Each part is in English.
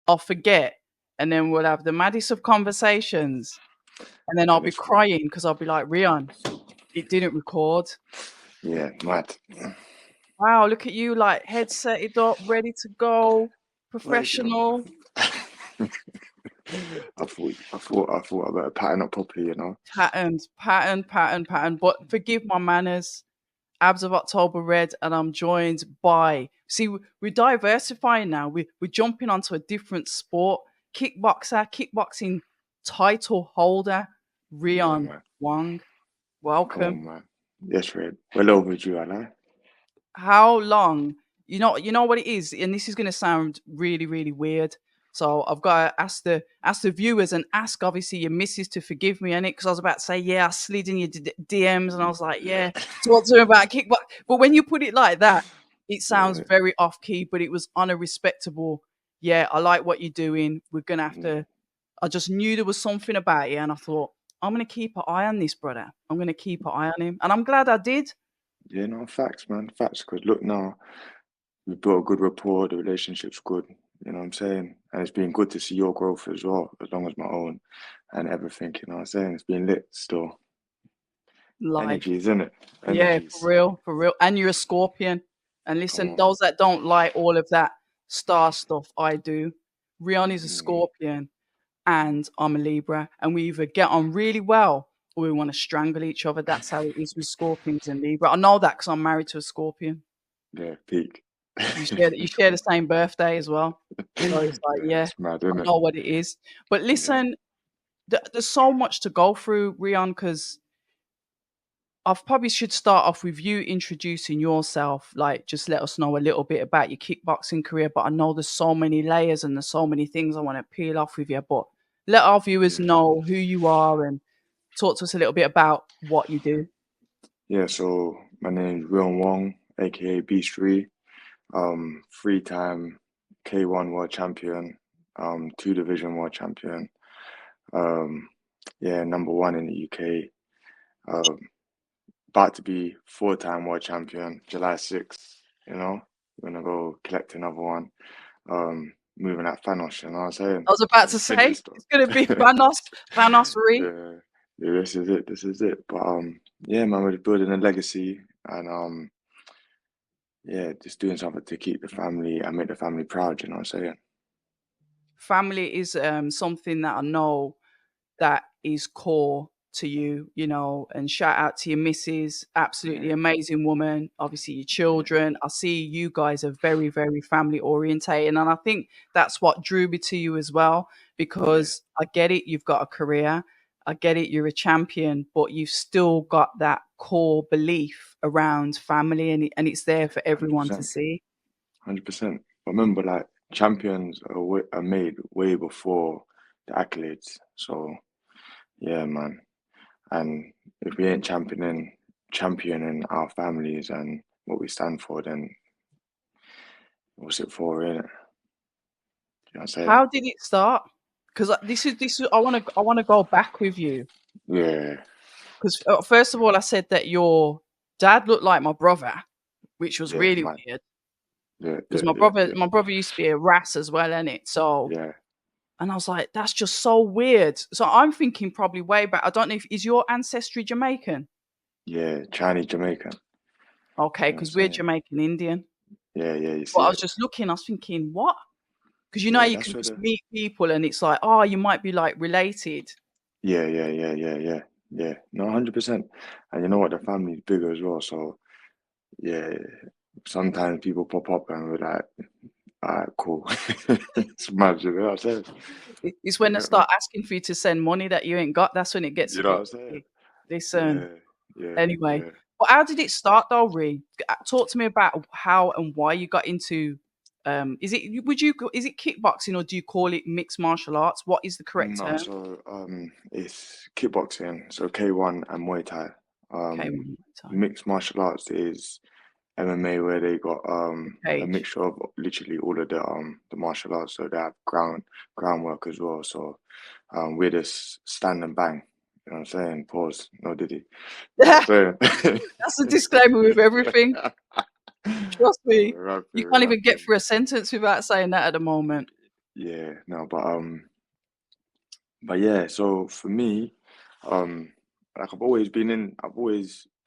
I'll forget, and then we'll have the maddest of conversations, and then I'll be crying because I'll be like, Reon, it didn't record. Yeah, mad. Wow, look at you, like headseted up, ready to go, professional. I thought I better pattern up properly, Pattern. But forgive my manners. Abs of October Red, and I'm joined by. See, we're diversifying now. We're jumping onto a different sport. Kickboxing title holder, Reon man. Wong. Come Welcome. on, man. Yes, Red. Well overdue, I know. How long? You know what it is, and this is going to sound really, really weird. So I've got to ask the viewers and ask obviously your missus to forgive me on it, because I was about to say, yeah, I slid in your DMs and I was like, yeah, talk to me about kickbox. But when you put it like that, it sounds Yeah. very off key, but it was on a respectable. Yeah, I like what you're doing. We're gonna have to. I just knew there was something about you, and I thought I'm gonna keep an eye on this brother. I'm gonna keep an eye on him, and I'm glad I did. Yeah, no, facts, man. Facts. Because look now, we've built a good rapport, the relationship's good, you know what I'm saying? And it's been good to see your growth as well, as long as my own and everything, you know what I'm saying? It's been lit still. Life. Energies, innit? Yeah, Energies. for real. And you're a Scorpion. And Come listen, on. those that don't like all of that star stuff, I do. Rion is a Mm, Scorpion, and I'm a Libra, and we either get on really well or we want to strangle each other. That's how it is with Scorpions and Libra. I know that because I'm married to a Scorpion. yeah, peak. You share the same birthday as well. So it's like, Yeah, yeah, it's mad, I innit? know what it is. But Yeah. listen, there's so much to go through, Rion, because I probably should start off with you introducing yourself. Like, just let us know a little bit about your kickboxing career. But I know there's so many layers and there's so many things I want to peel off with you. But let our viewers Yeah. know who you are and talk to us a little bit about what you do. Yeah, so my name's Reon Wong, aka Beast 3. Three-time K1 world champion, two division world champion. Um, yeah, number one in the UK. Um, about to be four-time world champion, July 6th, you know. We're gonna go collect another one. Moving at Thanos, you know what I'm saying? I was about to Just say finished. it's going to be Thanos Re. Yeah, yeah, this is it. But yeah, man, we're building a legacy and yeah, just doing something to keep the family and make the family proud, you know what I'm saying? Family is something that I know that is core to you, and shout out to your missus, absolutely Yeah, amazing woman, obviously your yeah, children. I see you guys are very, very family orientated. And I think that's what drew me to you as well, yeah, because I get it, you've got a career. I get it, you're a champion, but you've still got that core belief around family, and it's there for everyone to 100%, see. 100%. Remember, like, champions are made way before the accolades. So, yeah, man. And if we ain't championing our families and what we stand for, then what's it for, innit? You know what I'm saying? How did it start? Because this is I want to go back with you. Yeah, Because first of all, I said that your dad looked like my brother, which was yeah, really man. weird. Yeah, Because yeah, my yeah, brother, yeah, my brother used to be a ras as well, innit? it? So, yeah, and I was like, that's just so weird. So I'm thinking probably way back. I don't know if is your ancestry Jamaican? yeah. Chinese Jamaican. Okay, You know what I'm because we're saying? Jamaican Indian. Yeah, yeah, you But see I was it. just looking. I was thinking, what? Because you know Yeah, you that's can where just the meet people, and it's like, oh, you might be like related. yeah, yeah, yeah, yeah, yeah, yeah. No, 100%. And you know what? The family's bigger as well. So yeah, sometimes people pop up and we're like, all right, cool. It's mad, you know what I'm saying? It's You when they get me? start asking for you to send money that you ain't got. That's when it gets a You know what bit I'm saying? tricky. Listen, Yeah, yeah, anyway. yeah. But how did it start though, Ree? Talk to me about how and why you got into is it kickboxing, or do you call it mixed martial arts? What is the correct No, term? so it's kickboxing, so K1 and Muay Thai. Okay, Um, one time. mixed martial arts is MMA where they got The a cage. mixture of literally all of the martial arts. So they have groundwork as well. So we're just stand and bang. You know what I'm saying? Pause. No diddy. You know That's what I'm saying? a disclaimer with everything. Trust No, me. You can't even get rapping. through a sentence without saying that at the moment. yeah, no, but yeah. So for me, um, like I've always been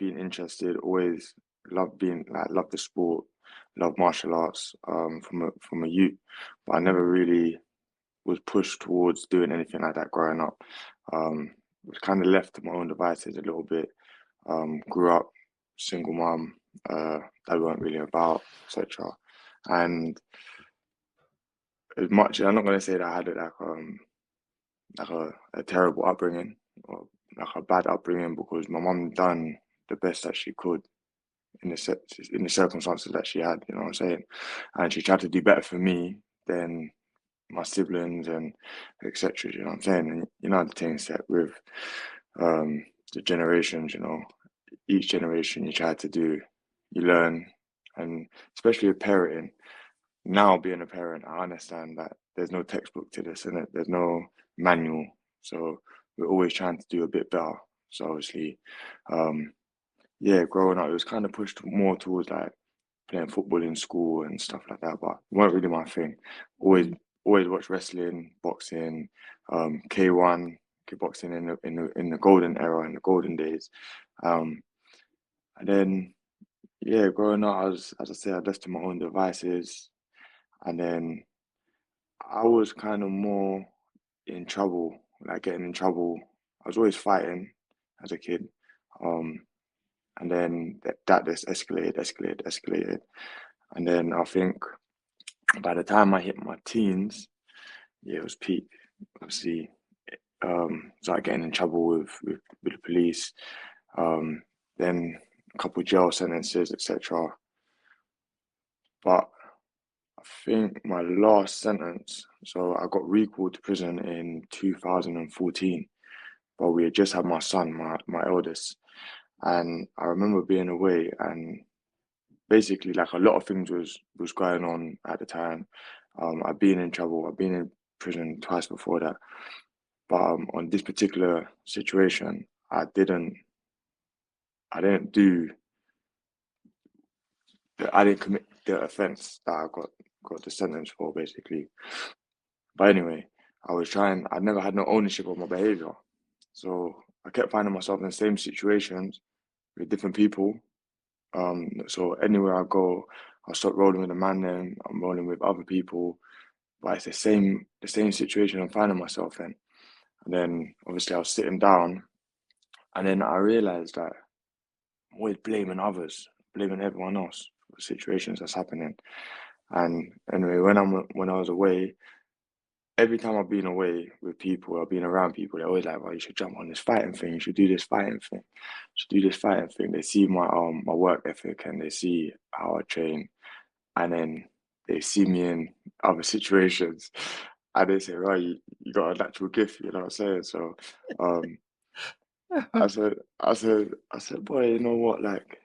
interested, always loved the sport, love martial arts, from a youth, but I never really was pushed towards doing anything like that growing up. Was kind of left to my own devices a little bit. Grew up single mom, that weren't really about, etc. And as much, I'm not gonna say that I had it like a terrible upbringing or like a bad upbringing because my mum done the best that she could in the circumstances that she had. You know what I'm saying? And she tried to do better for me than my siblings and etc. You know what I'm saying? And you know the things that with the generations, each generation you try to do, you learn, and especially with parenting. Now being a parent, I understand that there's no textbook to this, and there's no manual. So we're always trying to do a bit better. So obviously, um, yeah, growing up, it was kind of pushed more towards like playing football in school and stuff like that, but it weren't really my thing. Always, Mm. always watched wrestling, boxing, K1, kickboxing in the golden era, in the golden days. Um, and then yeah, growing up, as I say, I left to my own devices, and then I was kind of more in trouble, like getting in trouble. I was always fighting as a kid, um, and then that just escalated, and then I think by the time I hit my teens, yeah, it was peak. Obviously, started getting in trouble with the police, um, then a couple jail sentences, etc. But I think my last sentence, so I got recalled to prison in 2014, but we had just had my son, my eldest, and I remember being away and basically like a lot of things was going on at the time. I'd been in trouble, I'd been in prison twice before that, but on this particular situation, I didn't do, I didn't commit the offence that I got the sentence for basically. But anyway, I never had no ownership of my behavior. So I kept finding myself in the same situations with different people. So anywhere I go, I'll start rolling with a man then, I'm rolling with other people. But it's the same situation I'm finding myself in. And then obviously I was sitting down and then I realized that I'm always blaming others, blaming everyone else for the situations that's happening. And anyway, when I was away, every time I've been away with people, I've been around people, they're always like, "Well, you should jump on this fighting thing. You should do this fighting thing. You should do this fighting thing." They see my work ethic and they see how I train, and then they see me in other situations, and they say, "Right, you got a natural gift." You know what I'm saying? So, um, I said, boy, you know what? Like,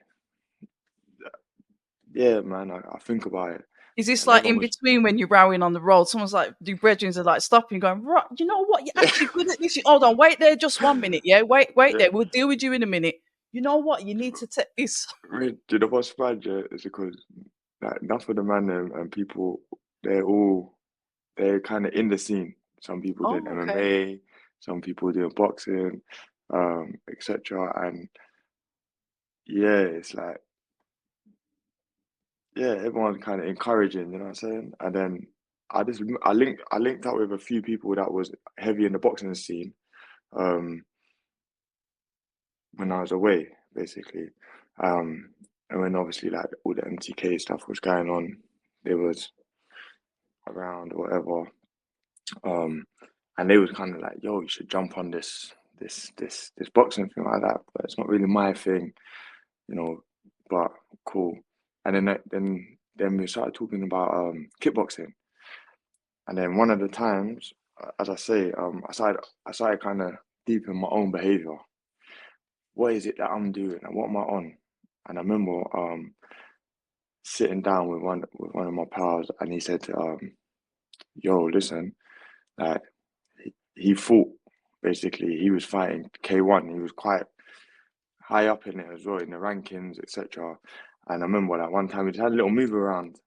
yeah, man, I think about it, Is this and like everyone in was. between when you're rowing on the road? Someone's like, the brethrens are like stopping, going, right, you know what? You're actually good at this. Hold on, wait there just 1 minute. Yeah, wait Yeah, there. We'll deal with you in a minute. You know what? You need to take this. I mean, do you know what's bad, yeah? Is because like enough of the man and people, they're kind of in the scene. Some people doing Oh, okay. MMA, some people doing boxing, etc. And yeah, it's like yeah, everyone's kind of encouraging, you know what I'm saying? And then I linked up with a few people that was heavy in the boxing scene, um, when I was away, basically. Um, and when obviously like all the MTK stuff was going on, they was around or whatever. Um, and they was kind of like, "Yo, you should jump on this boxing thing like that." But it's not really my thing, you know. But cool. And then we started talking about kickboxing. And then one of the times, as I say, I started kind of deep in my own behavior. What is it that I'm doing, and what am I on? And I remember sitting down with one of my pals, and he said, "Yo, listen, like he fought basically. He was fighting K1. He was quite high up in it as well in the rankings, etc." And I remember like one time we just had a little move around,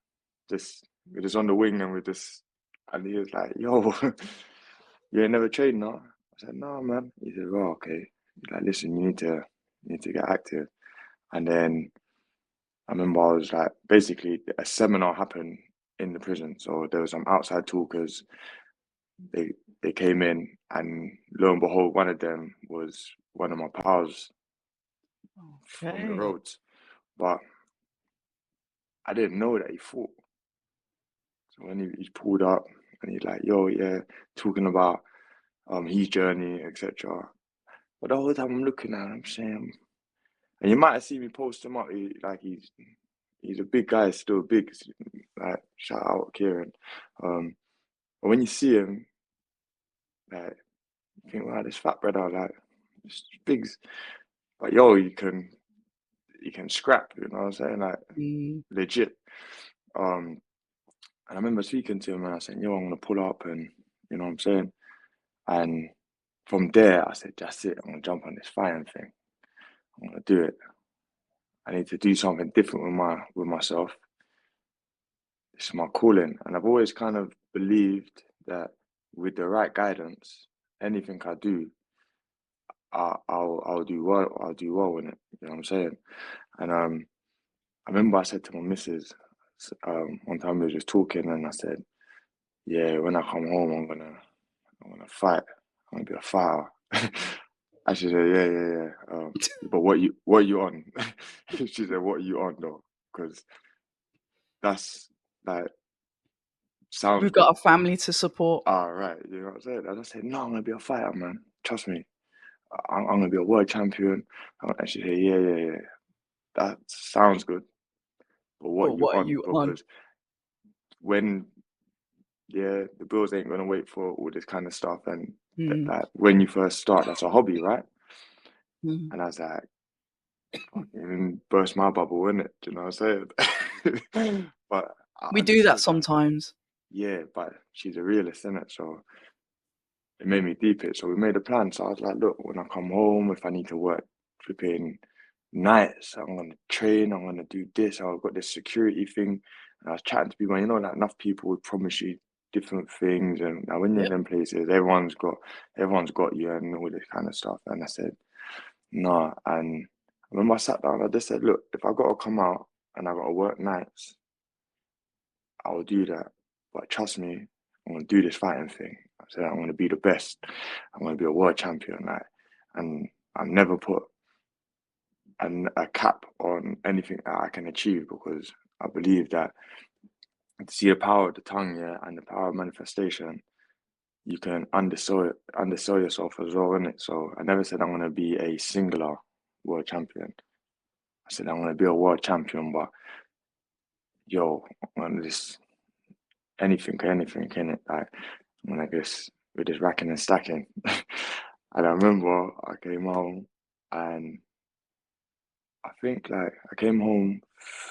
just we just on the wing and we just And he was like, yo, you ain't never trained, no? I said, no, man. He said, well, okay. He's like, listen, you need to get active. And then I remember I was like, basically, a seminar happened in the prison. So there was some outside talkers. They they came in, and lo and behold, one of them was one of my pals from the Okay. roads. But I didn't know that he fought. So when he pulled up and he's like, yo, yeah, talking about his journey, etc. But the whole time I'm looking at him, I'm saying, and you might have seen me post him up. He's a big guy, still big. Like shout out Kieran. But when you see him, like you think, wow, this fat brother, like this big. But yo, you can scrap. You know what I'm saying? Like Mm. legit. Um, and I remember speaking to him and I said, yo, I'm gonna pull up, and you know what I'm saying. And from there, I said, that's it. I'm gonna jump on this fighting thing. I'm gonna do it. I need to do something different with myself. It's my calling, and I've always kind of believed that with the right guidance, anything I do, I'll do well. I'll do well in it. You know what I'm saying? And I remember I said to my missus, one time we were just talking, and I said, "Yeah, when I come home, I'm gonna fight. I'm gonna be a fighter." And she said, "Yeah, yeah, yeah. But what you on?" She said, "What are you on though? Because that's like sounds We've good." got a family to support. All right, you know what I'm saying? And I said, "No, I'm gonna be a fighter, man. Trust me. I'm gonna be a world champion." And she said, "Yeah, yeah, yeah. That sounds good. But what But you what are on? you on? Because when yeah, the bills ain't gonna wait for all this kind of stuff, and Mm. that when you first start, that's a hobby, right?" Mm. And I was like, fucking burst my bubble, innit? Do you know what I'm saying? But I We do that understood that, sometimes. yeah, but she's a realist, innit? So it made me deep it. So we made a plan. So I was like, look, when I come home, if I need to work flipping nights, I'm gonna train, I'm gonna do this, I've got this security thing. And I was chatting to people, like enough people would promise you different things, and now when you're in Yep. them places, everyone's got you and all this kind of stuff. And I said, nah. And I remember I sat down, I just said, look, if I gotta come out and I gotta work nights, I will do that. But trust me, I'm gonna do this fighting thing. I said I'm gonna be the best. I'm gonna be a world champion. Like, and I never put a cap on anything that I can achieve, because I believe that to see the power of the tongue, yeah, and the power of manifestation, you can undersell yourself as well, innit? So I never said I'm gonna be a singular world champion. I said I'm gonna be a world champion, but yo, on this anything in it. Like when I guess we're just racking and stacking. And I remember I came home, and I think like I came home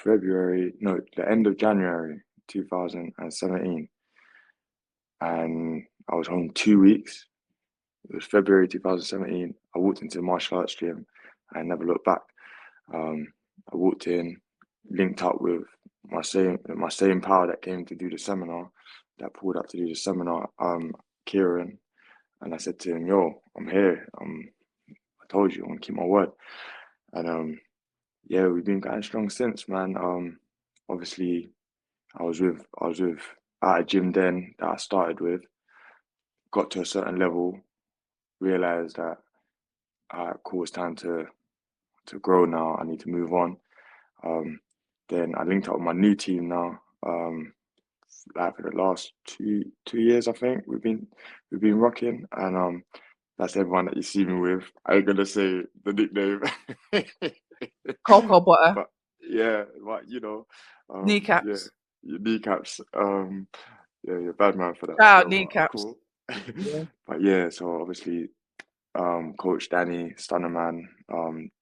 the end of January 2017, and I was home 2 weeks. It was February 2017. I walked into the martial arts gym. I never looked back. Um, I walked in, linked up with my same pal that came to do the seminar, that pulled up to do the seminar, Kieran, and I said to him, "Yo, I'm here. I told you, I'm gonna keep my word." And yeah, we've been going strong since, man. Obviously, I was with at a gym then that I started with, got to a certain level, realized that cool, it's time to grow now. I need to move on. Um, then I linked up with my new team now. Like for the last two years, I think we've been rocking, and that's everyone that you see me with. I ain't gonna say the nickname, Cocoa butter. but yeah, yeah, Kneecaps. your kneecaps. Yeah, you're a bad man for that Shout out still, but kneecaps. cool. Yeah. But yeah, so obviously, Coach Danny, Stunnerman,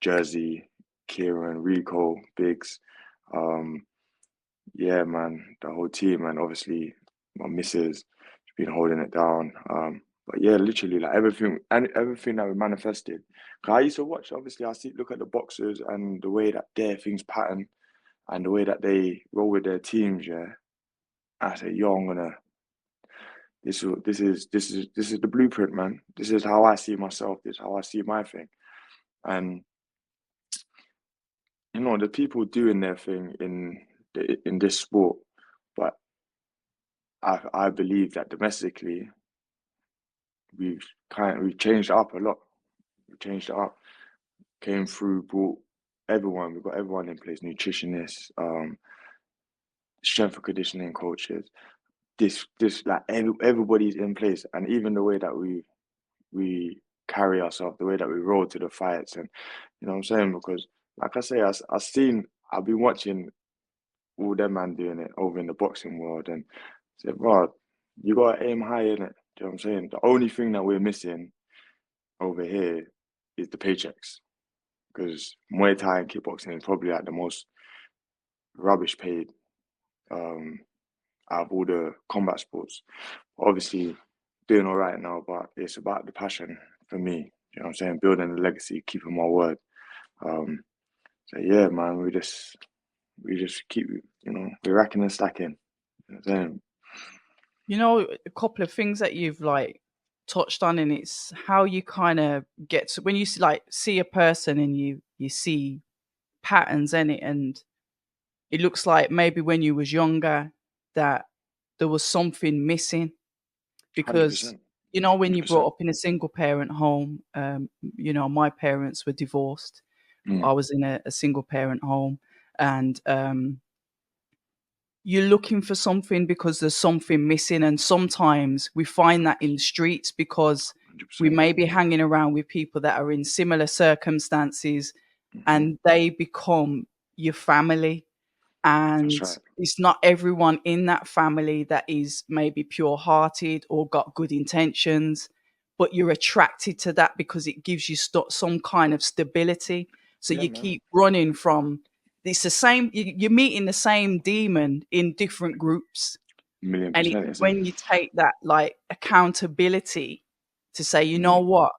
Jersey, Kieran, Rico, Biggs, um, yeah, man, the whole team, and obviously my missus has been holding it down. But yeah, literally like everything and everything that we manifested. 'Cause I used to watch, obviously, look at the boxers and the way that their things pattern and the way that they roll with their teams. Yeah, I say, yo, This is the blueprint, man. This is how I see myself. This is how I see my thing. And the people doing their thing in this sport, but I believe that domestically we've changed it up a lot. We changed it up. Came through, brought everyone. We've got everyone in place: nutritionists, strength and conditioning coaches. This like everybody's in place, and even the way that we carry ourselves, the way that we roll to the fights, and you know what I'm saying? Because like I say, I've been watching all them man doing it over in the boxing world, and said, bro, you gotta aim high in it. Do you know what I'm saying? The only thing that we're missing over here is the paychecks, because Muay Thai and kickboxing is probably like the most rubbish paid um out of all the combat sports. Obviously, doing all right now, but it's about the passion for me. You know what I'm saying? Building the legacy, keeping my word. Um, so yeah, man, we just keep, we're racking and stacking. You know what I'm saying? A couple of things that you've like touched on, and it's how you kind of get to when you see a person and you see patterns in it, and it looks like maybe when you was younger that there was something missing because 100%. when you brought 100%. up in a single parent home, my parents were divorced. I Mm, was in a single parent home, and you're looking for something because there's something missing. And sometimes we find that in the streets because we 100%. may be hanging around with people that are in similar circumstances, Hmm. and they become your family. That's And right. it's not everyone in that family that is maybe pure hearted or got good intentions, but you're attracted to that because it gives you some kind of stability. So Yeah, you man. keep running from it's the same, you're meeting the same demon in different groups. Million And it's percent. It's when you take that like accountability to say, you know mm, what,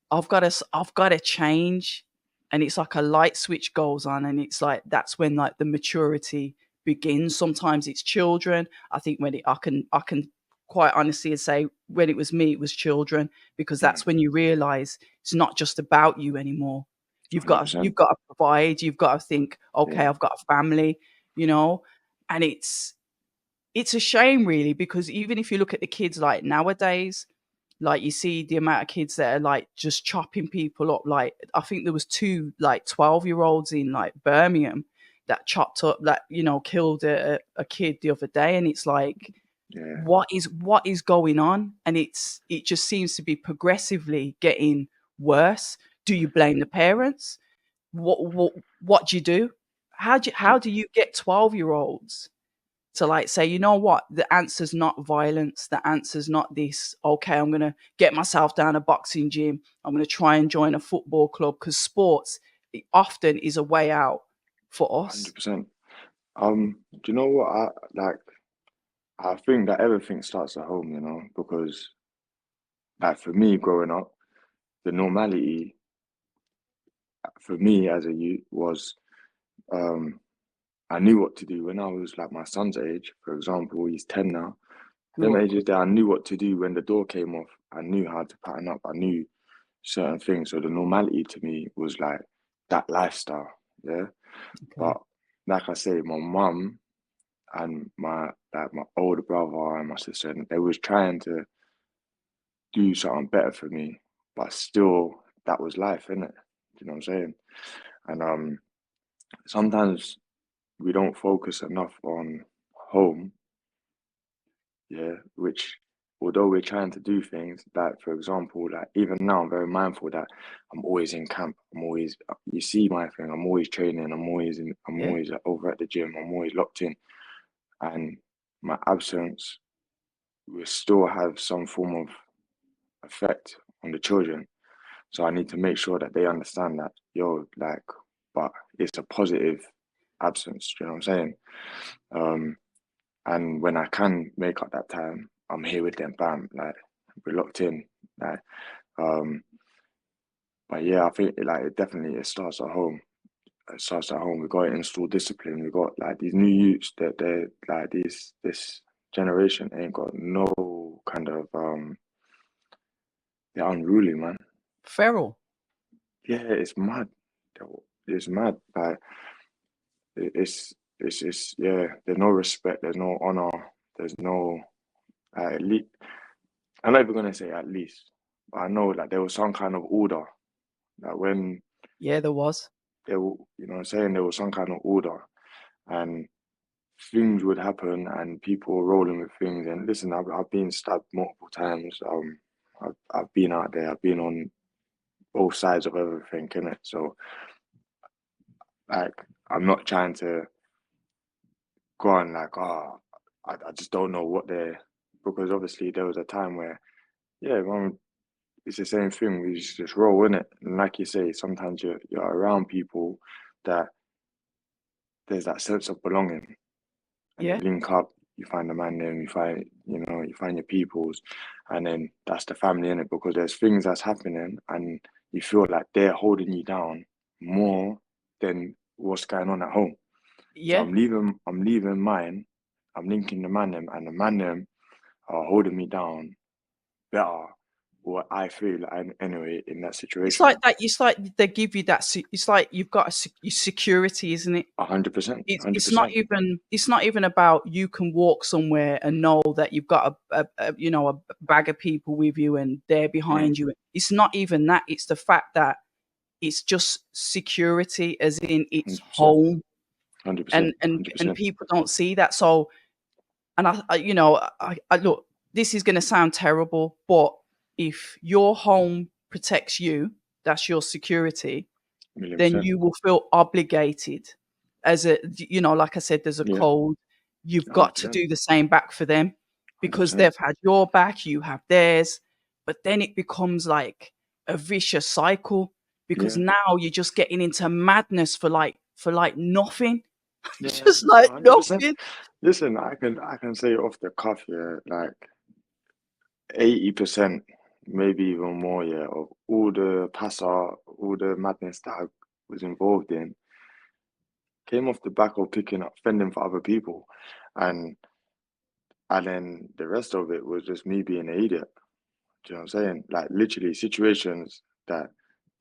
I've got to change, and it's like a light switch goes on, and it's like that's when like the maturity begins. Sometimes it's children. I think I can quite honestly say when it was me, it was children, because mm, that's when you realize it's not just about you anymore. You've 100%. got to provide. You've got to think, okay, Yeah. I've got a family, you know, and it's a shame really, because even if you look at the kids like nowadays, like you see the amount of kids that are like just chopping people up. Like I think there was two like 12-year-olds in like Birmingham that chopped up that, killed a kid the other day. And it's like, Yeah. what is going on? And it just seems to be progressively getting worse. Do you blame the parents? What do you do? How do you get 12-year-olds to like say, you know what, the answer's not violence, the answer's not this. Okay, I'm gonna get myself down a boxing gym, I'm gonna try and join a football club, because sports, it often is a way out for us. 100%. Do you know what I like? I think that everything starts at home, because like for me growing up, the normality for me as a youth was um I knew what to do when I was like my son's age, for example, he's 10 now. Them Grew up ages good. that I knew what to do when the door came off. I knew how to pattern up. I knew certain things. So the normality to me was like that lifestyle. Yeah. Okay. But like I say, my mum and my older brother and my sister, they was trying to do something better for me, but still that was life, innit? You know what I'm saying? And sometimes we don't focus enough on home, yeah, which although we're trying to do things like, for example, like even now I'm very mindful that I'm always in camp. I'm always, you see my thing, I'm always training, I'm Yeah. always over at the gym, I'm always locked in. And my absence will still have some form of effect on the children. So I need to make sure that they understand that, yo, like, but it's a positive absence, do you know what I'm saying? Um, and when I can make up that time, I'm here with them, bam, like we're locked in. Like, um, but yeah, I think it definitely it starts at home. It starts at home. We got to install discipline. We got like these new youths that they're like this generation ain't got no kind of they're unruly, man. Feral. Yeah, it's mad. It's mad. Like it's yeah. There's no respect. There's no honor. There's no at least. I'm not even gonna say at least, but I know like there was some kind of order. Like when Yeah, there was. there, you know, what I'm saying there was some kind of order, and things would happen, and people were rolling with things. And listen, I've been stabbed multiple times. I've been out there. I've been on both sides of everything, innit? So like, I'm not trying to go on like, oh, I just don't know what they're because obviously there was a time where, yeah, man, it's the same thing. We just roll in it, and like you say, sometimes you're around people that there's that sense of belonging, and you Yeah. link up. You find a man there, you find you find your peoples, and then that's the family in it because there's things that's happening, and you feel like they're holding you down more than what's going on at home. So Yeah. I'm leaving mine, I'm linking the man them, and the man them are holding me down better. What I feel anyway in that It's situation. like that. It's like they give you that. It's like you've got your security, isn't it? 100%, It's not 100%. even. It's not even about you can walk somewhere and know that you've got a bag of people with you and they're Mm, behind you. It's not even that. It's the fact that it's just security, as in it's 100%, home, 100%, and 100%. people don't see that. So, and I look. This is going to sound terrible, but if your home protects you, that's your security, Million then percent. you will feel obligated as like I said, there's a Yeah, code. You've got to 100%, do the same back for them because 100%. they've had your back, you have theirs. But then it becomes like a vicious cycle because Yeah, now you're just getting into madness for like nothing. yeah, Just like 100%. nothing. Listen, I can say off the cuff, yeah, like 80%, maybe even more, yeah, of all the all the madness that I was involved in came off the back of picking up, fending for other people, and then the rest of it was just me being an idiot. Do you know what I'm saying? Like literally situations that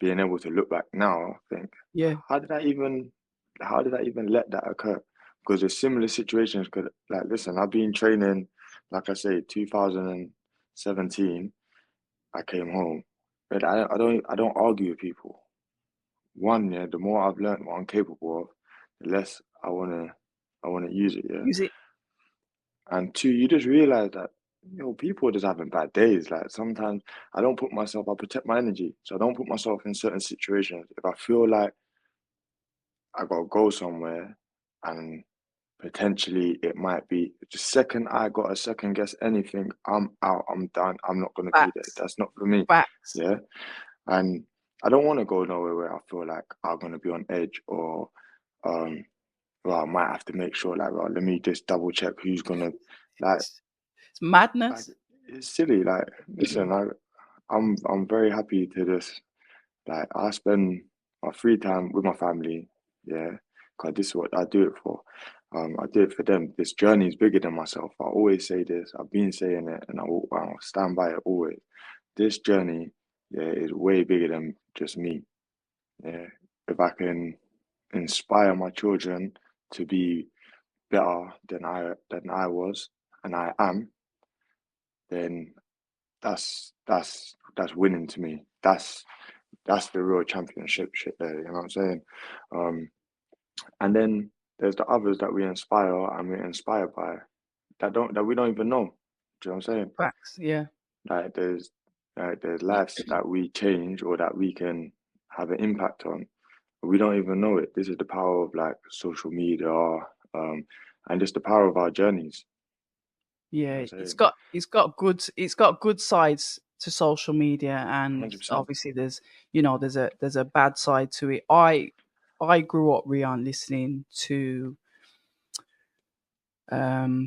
being able to look back now, think, Yeah. how did I even, how did I even let that occur? Because there's similar situations could like listen, I've been training, like I say, 2017, I came home. But I don't argue with people. One, yeah, the more I've learned what I'm capable of, the less I wanna use it, yeah. Use it. And two, you just realize that people are just having bad days. Like sometimes I protect my energy. So I don't put myself in certain situations. If I feel like I gotta go somewhere and potentially it might be the second I got a second guess anything, I'm out, I'm done, I'm not gonna be there. Facts. That's not for me. Facts. Yeah. And I don't want to go nowhere where I feel like I'm gonna be on edge or um well, I might have to make sure like, well, let me just double check who's gonna like It's like madness. it's silly. Like, listen, I'm very happy to just like I spend my free time with my family, yeah, because this is what I do it for. I do it for them. This journey is bigger than myself. I always say this. I've been saying it, and I'll stand by it always. This journey, yeah, is way bigger than just me. Yeah, if I can inspire my children to be better than I was and I am, then that's winning to me. That's the real championship shit there. You know what I'm saying? Um, and then there's the others that we inspire and we're inspired by that we don't even know. Do you know what I'm saying? Facts. Yeah. Like there's lives that we change or that we can have an impact on. We don't even know it. This is the power of like social media, and just the power of our journeys. You know Yeah, what I'm it's saying? got good sides to social media, and 100%. obviously there's a bad side to it. I grew up, Reon, listening to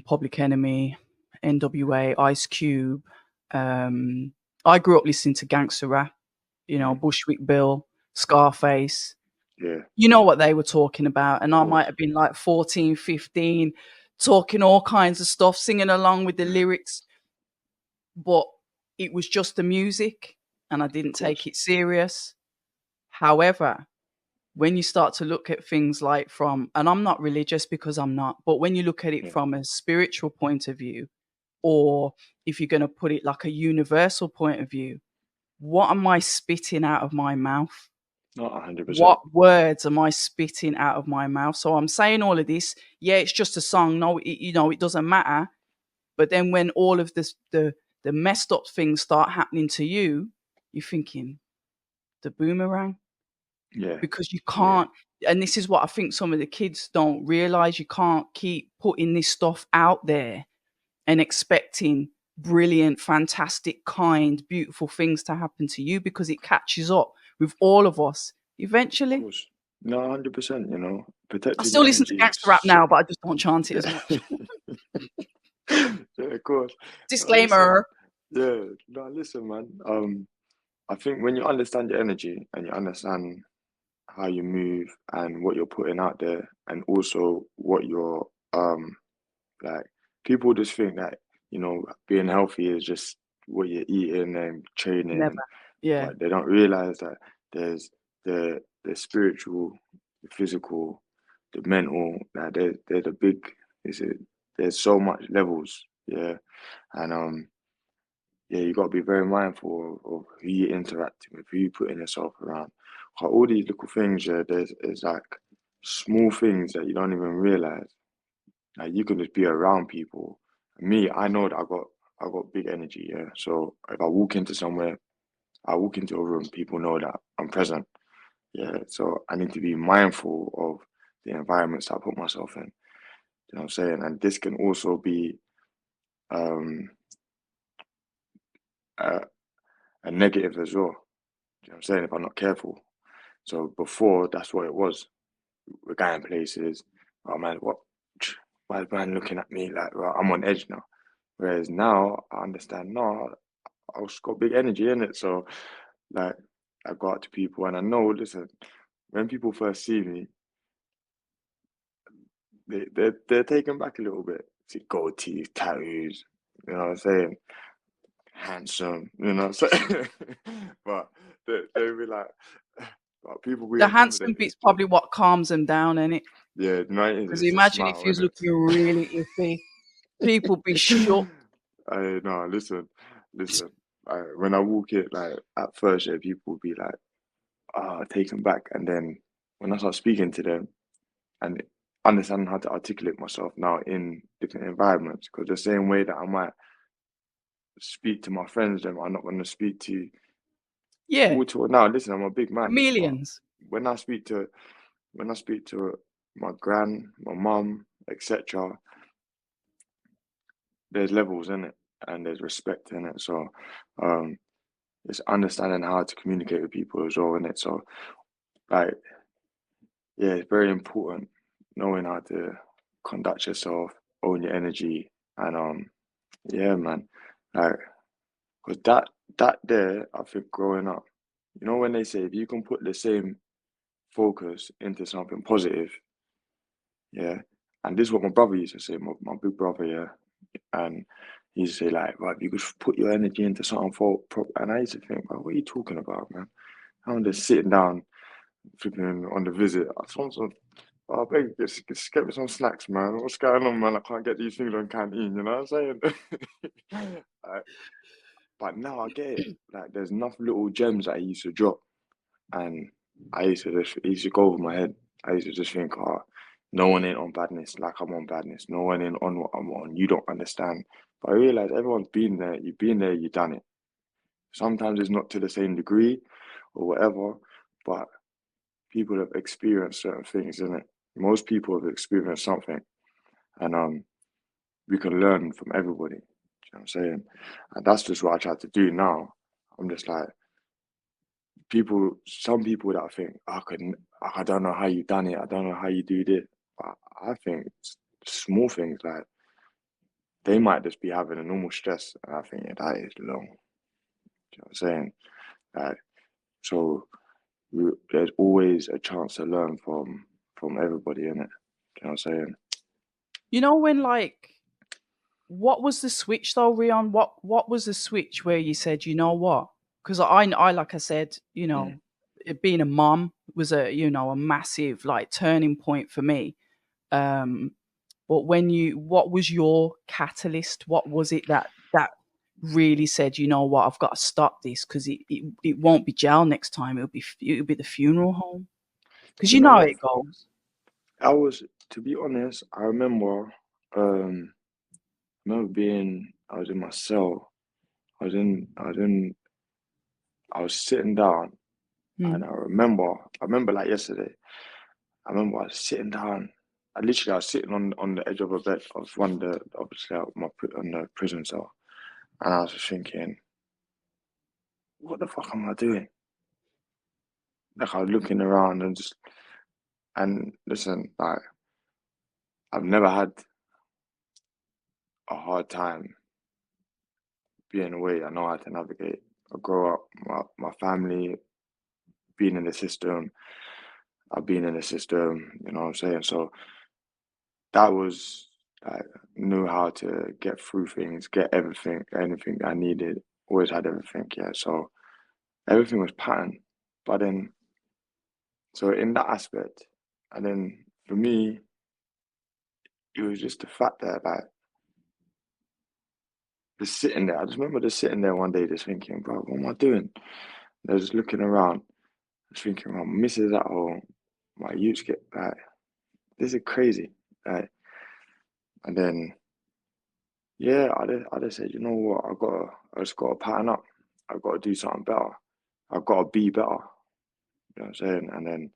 Public Enemy, NWA, Ice Cube. Um, I grew up listening to gangster rap, Mm, Bushwick Bill, Scarface. yeah, You know what they were talking about, and of I might course. have been like 14, 15. talking all kinds of stuff, singing along with the lyrics, but it was just the music and I didn't Of take course. it serious. However, when you start to look at things like from, and I'm not religious because I'm not, but when you look at it Yeah. from a spiritual point of view, or if you're going to put it like a universal point of view, what am I spitting out of my mouth? Not 100%. What words am I spitting out of my mouth? So I'm saying all of this. Yeah, it's just a song. No, it doesn't matter. But then when all of this, the messed up things start happening to you, you're thinking the boomerang, Yeah. because you Yeah. can't. And this is what I think some of the kids don't realize. You can't keep putting this stuff out there and expecting brilliant, fantastic, kind, beautiful things to happen to you, because it catches up with all of us Of eventually. course. No, 100%, I protecting still your listen to energy is gangster rap so, now, but I just don't chant it as yeah. much. Yeah, of course. Listen, Disclaimer. yeah, no, listen, man. I think when you understand your energy and you understand how you move and what you're putting out there, and also what you're like, people just think that being healthy is just what you're eating and training, Never. Yeah. but they don't realize that there's the spiritual, the physical, the mental. That they're the big. Is it? There's so much levels. Yeah, and yeah, you got to be very mindful of who you're interacting with, who you're putting yourself around. 'Cause all these little things, yeah, there's like small things that you don't even realize. Like you can just be around people. Me, I know that I got big energy, yeah. So if I walk into somewhere, I walk into a room, people know that I'm present. Yeah. So I need to be mindful of the environments I put myself in. You know what I'm saying? And this can also be um a, a negative as well. You know what I'm saying? If I'm not careful. So before, that's what it was. We're going places. Oh man, what? Why is man looking at me like, well, I'm on edge now? Whereas now I understand. No, I've just got big energy in it. So like, I go out to people and I know. Listen, when people first see me, they're taken back a little bit. See gold teeth, tattoos. You know what I'm saying? Handsome. You know what I'm saying? But they be like, but people be The handsome intimidated. bit's probably what calms them down, innit? Yeah, no, Because it's the imagine if smile, you was isn't looking really iffy, people be shook. I no, listen. When I walk it, like at first, yeah, people will be like, taken back, and then when I start speaking to them and understanding how to articulate myself now in different environments, because the same way that I might speak to my friends, then I'm not going to speak to Yeah, all to now. Listen, I'm a big man, but chameleons. when I speak to when I speak to my gran, my mum, etc., there's levels in it and there's respect in it. So um it's understanding how to communicate with people as well in it. So like yeah, it's very important knowing how to conduct yourself, own your energy, and yeah, man. Like, cause that there, I think growing up, when they say if you can put the same focus into something positive, yeah. And this is what my brother used to say, my big brother, yeah. And he used to say like, right, you could put your energy into something and I used to think, well, what are you talking about, man? I'm just sitting down, flipping on the visit. I beg you, just get me some snacks, man. What's going on, man? I can't get these things on canteen, you know what I'm saying? Like, but now I get it. Like, there's enough little gems that I used to drop, and it used to go over my head. I used to just think, no one ain't on badness like I'm on badness. No one ain't on what I'm on. You don't understand. But I realize everyone's been there. You've been there. You've done it. Sometimes it's not to the same degree or whatever, but people have experienced certain things, isn't it? Most people have experienced something, and we can learn from everybody. Do you know what I'm saying? And that's just what I try to do now. I'm just like some people that I think I don't know how you done it. I don't know how you do this. But I think it's small things like they might just be having a normal stress, and I think yeah, that is long. Do you know what I'm saying? Like so, there's always a chance to learn from everybody in it. Do you know what I'm saying? You know when like what was the switch though, Rion? What was the switch where you said, you know what? Because I like I said, Mm. being a mom was a massive like turning point for me. Um, but what was your catalyst? What was it that really said, you know what, I've got to stop this because it won't be jail next time. It'll be the funeral home because You you know know how what? it goes. I was, to be honest, um, I remember I was in my cell. I was sitting down, and Mm. I remember like yesterday. I remember I was sitting down. I was sitting on the edge of a bed of one of the, obviously on the prison cell, and I was just thinking, what the fuck am I doing? Like I was looking around and listen, like I've never had a hard time being away. I know how to navigate. I grow up, my family being in the system. I've been in the system. You know what I'm saying? So that was like knew how to get through things, get everything, anything I needed. Always had everything. Yeah. So everything was patterned. But then, so in that aspect, and then for me, it was just the fact that like just sitting there. I just remember just sitting there one day, just thinking, bro, what am I doing? And I was just looking around, just thinking, my missus at home, my youths get like, this is crazy. Like, and then yeah, I just said, you know what, I just gotta pattern up. I've got to do something better. I've got to be better. You know what I'm saying? And then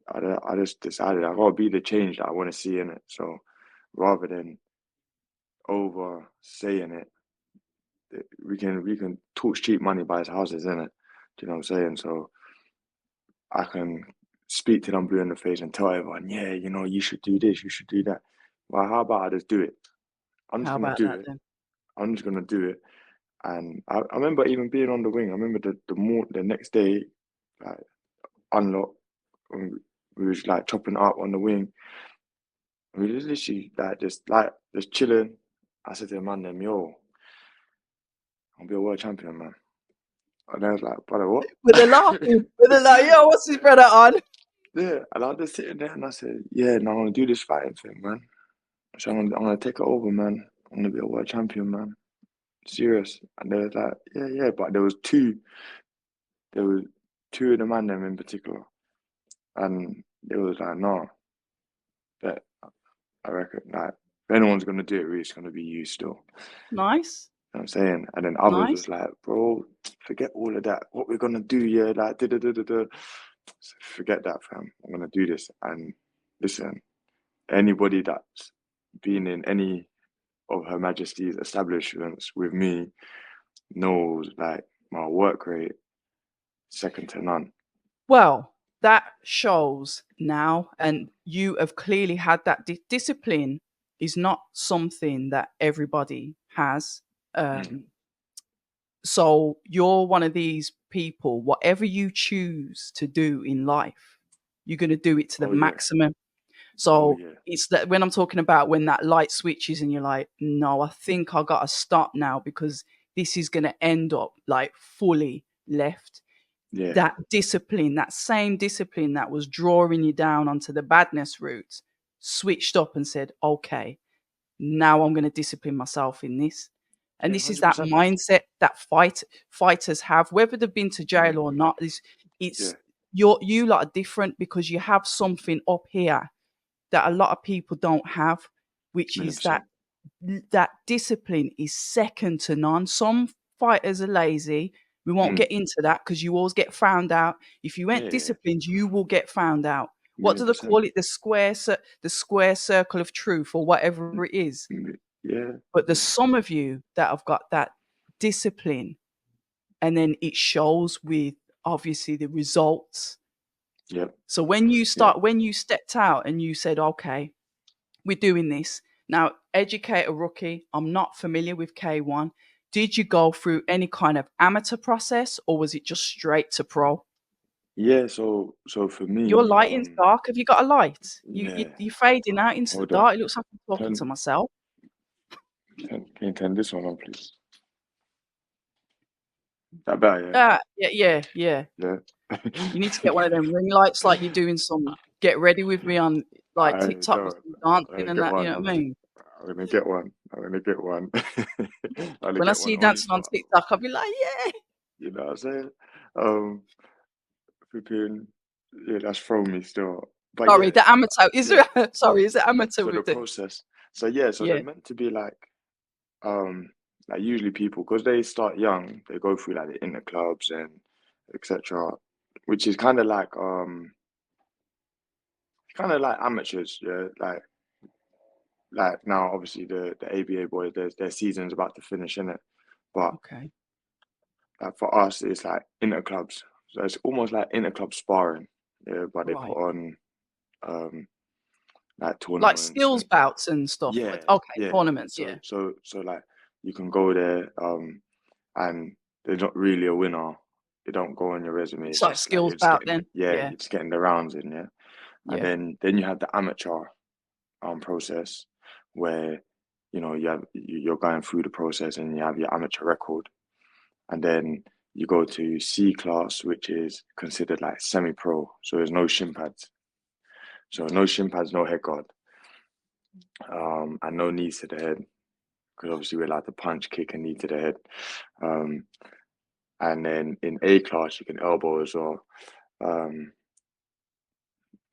I just decided I gotta be the change that I want to see in it. So rather than over saying it, we can talk cheap money buys houses, in it. Do you know what I'm saying? So I can speak to them blue in the face and tell everyone, yeah, you know, you should do this, you should do that. Well, how about I just do it? I'm just How gonna about do that it. then? I'm just gonna do it. And I remember even being on the wing. I remember the next day, like unlock, when we was like chopping up on the wing. We was literally just chilling. I said to the man, them, yo, I'll be a world champion, man. And I was like, brother, what? With a laughing, with a like, yo, what's his brother on? Yeah, and I was just sitting there and I said, yeah, no, I'm gonna do this fighting thing, man. So I'm gonna take it over, man. I'm gonna be a world champion, man. Serious. And they was like, yeah, yeah. But there was two of the man them in particular. And they was like, no, that I reckon like if anyone's gonna do it, really, it's gonna be you still. Nice, You know what I'm saying? And then others was nice. like, bro, forget all of that. What we're gonna do, yeah, like da da da da da. Forget that, fam. I'm gonna do this. And listen, anybody that's been in any of Her Majesty's establishments with me knows like my work rate second to none. Well, that shows now, and you have clearly had that discipline is not something that everybody has. Mm. Um, so you're one of these people, whatever you choose to do in life, you're going to do it to the Oh yeah, maximum. oh So yeah, it's that when I'm talking about when that light switches and you're like, no, I think I got to stop now because this is going to end up like fully left. yeah, That discipline, that same discipline that was drawing you down onto the badness route, switched up and said, okay, now I'm going to discipline myself in this. And yeah, this is that 100%. mindset that fighters have, whether they've been to jail Mm. or not. It's Yeah, you lot are different because you have something up here that a lot of people don't have, which is that 100%. that discipline is second to none. Some fighters are lazy. We won't Mm. get into that because you always get found out. If you Yeah, ain't yeah, disciplined, you will get found out. What do they 1,000,000%. call it? The square circle of truth, or whatever it is. Yeah, But there's yeah, some of you that have got that discipline, and then it shows with obviously the results. yep, So yep. when you stepped out and you said, okay, we're doing this. Now, educate a rookie. I'm not familiar with K1. Did you go through any kind of amateur process or was it just straight to pro? Yeah, so for Your me, lighting's dark. Have you got a light? yeah, You're fading out into the hold on. dark. It looks like I'm talking to Turn, myself. can you turn this one on, please? That better, Yeah. yeah? You need to get one of them ring lights like you're doing some get ready with me on like I TikTok with don't. some I'm dancing gonna and get that, you one. know what I mean? I'm gonna get one. I'm gonna get one. I'm gonna When I get see one you only dancing on for, TikTok, I'll be like, yeah. you know what I'm saying? Um, Flipping, yeah, that's thrown me still. But Sorry, yeah, the amateur. Is yeah. there sorry, is it amateur So the with the process. So yeah, so they're yeah. meant to be um, like usually people because they start young, they go through like the inner clubs and etc. Which is kind of like amateurs, yeah. Like now, obviously the ABA boys, their season's about to finish in it, but Okay. like for us, it's like inter clubs. So it's almost like inter club sparring, yeah. But they put Right. on um like Like tournaments skills and bouts and stuff. yeah, Okay, yeah. tournaments, So yeah. so like you can go there and there's not really a winner. They don't go on your resume. It's It's like just like skills bout then. you're Yeah, just getting the rounds in, yeah. And yeah. then you have the amateur process where you're going through the process and you have your amateur record, and then you go to C class, which is considered like semi-pro. So there's no shin pads. So no shin pads, no head guard, and no knees to the head because obviously we're allowed to punch, kick, and knee to the head. Um, and then in A class, you can elbow as well. Um,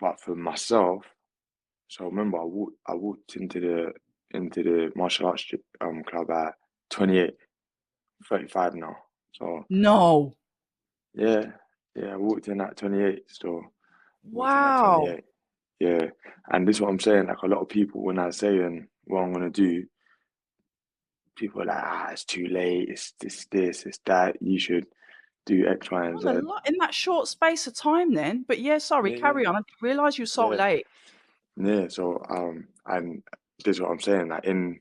but for myself, so remember, I walked into the martial arts club at 28, 35 now. So No. yeah, yeah, I walked in at 28 still. Walked in at Wow. 28. Yeah. And this is what I'm saying. Like a lot of people, when I say and what I'm gonna do, people are like, it's too late, it's that, you should do X, Y, and Done a Z. lot in that short space of time then. But yeah, sorry, Yeah, yeah, carry on. I didn't realise you were so yeah. late. Yeah. So and this is what I'm saying, like in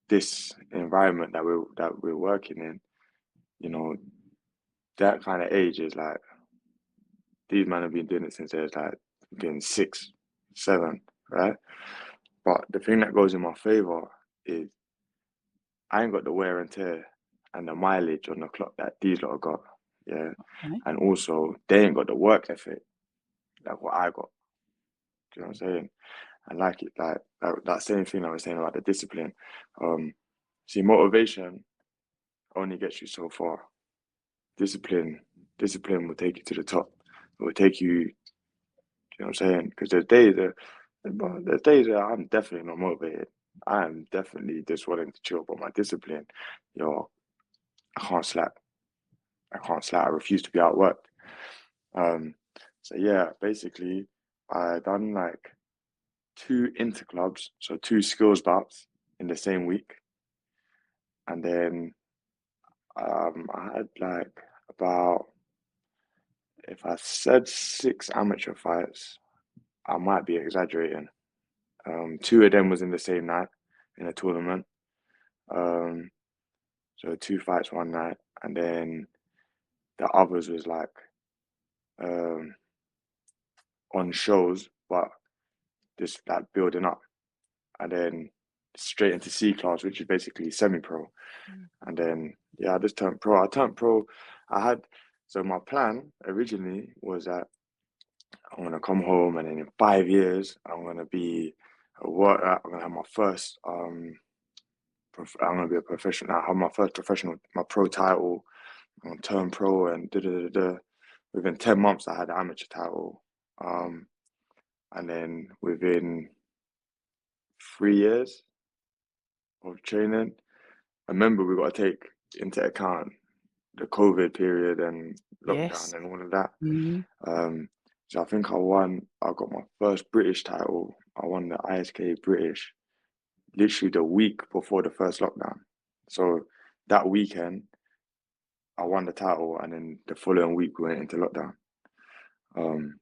this environment that we're working in, you know, that kind of age is like these men have been doing it since they're like been 6, 7, right? But the thing that goes in my favor is I ain't got the wear and tear and the mileage on the clock that these lot have got. Yeah. Okay. And also they ain't got the work ethic like what I got. Do you know what I'm saying? And like it like that same thing I was saying about the discipline. Um See, motivation only gets you so far. Discipline, discipline will take you to the top. It will take you, you know what I'm saying? Because there's days that I'm definitely not motivated. I am definitely just wanting to chill, but my discipline, yo, I can't slack. I can't slack. I refuse to be outworked. Um, so yeah, basically, I done like 2 interclubs, so 2 skills bouts in the same week, and then I had like about if I said 6 amateur fights, I might be exaggerating. 2 of them was in the same night in a tournament. Um, so 2 fights one night, and then the others was like um, on shows, but just like building up, and then straight into C class, which is basically semi-pro. And then yeah, I just turned pro. I turned pro. I had so my plan originally was that I'm gonna come home, and then in 5 years I'm gonna be a work. I'm gonna have my first I'm gonna be a professional. I have my first professional, my pro title. I'm gonna turn pro and da da da da. Within 10 months, I had the amateur title, um, and then within 3 years of training, I remember we got to take into account the COVID period and Yes. lockdown and all of that. Mhm. Um, so I think I won. I got my first British title. I won the ISK British literally the week before the first lockdown. So that weekend, I won the title, and then the following week we went into lockdown. Um,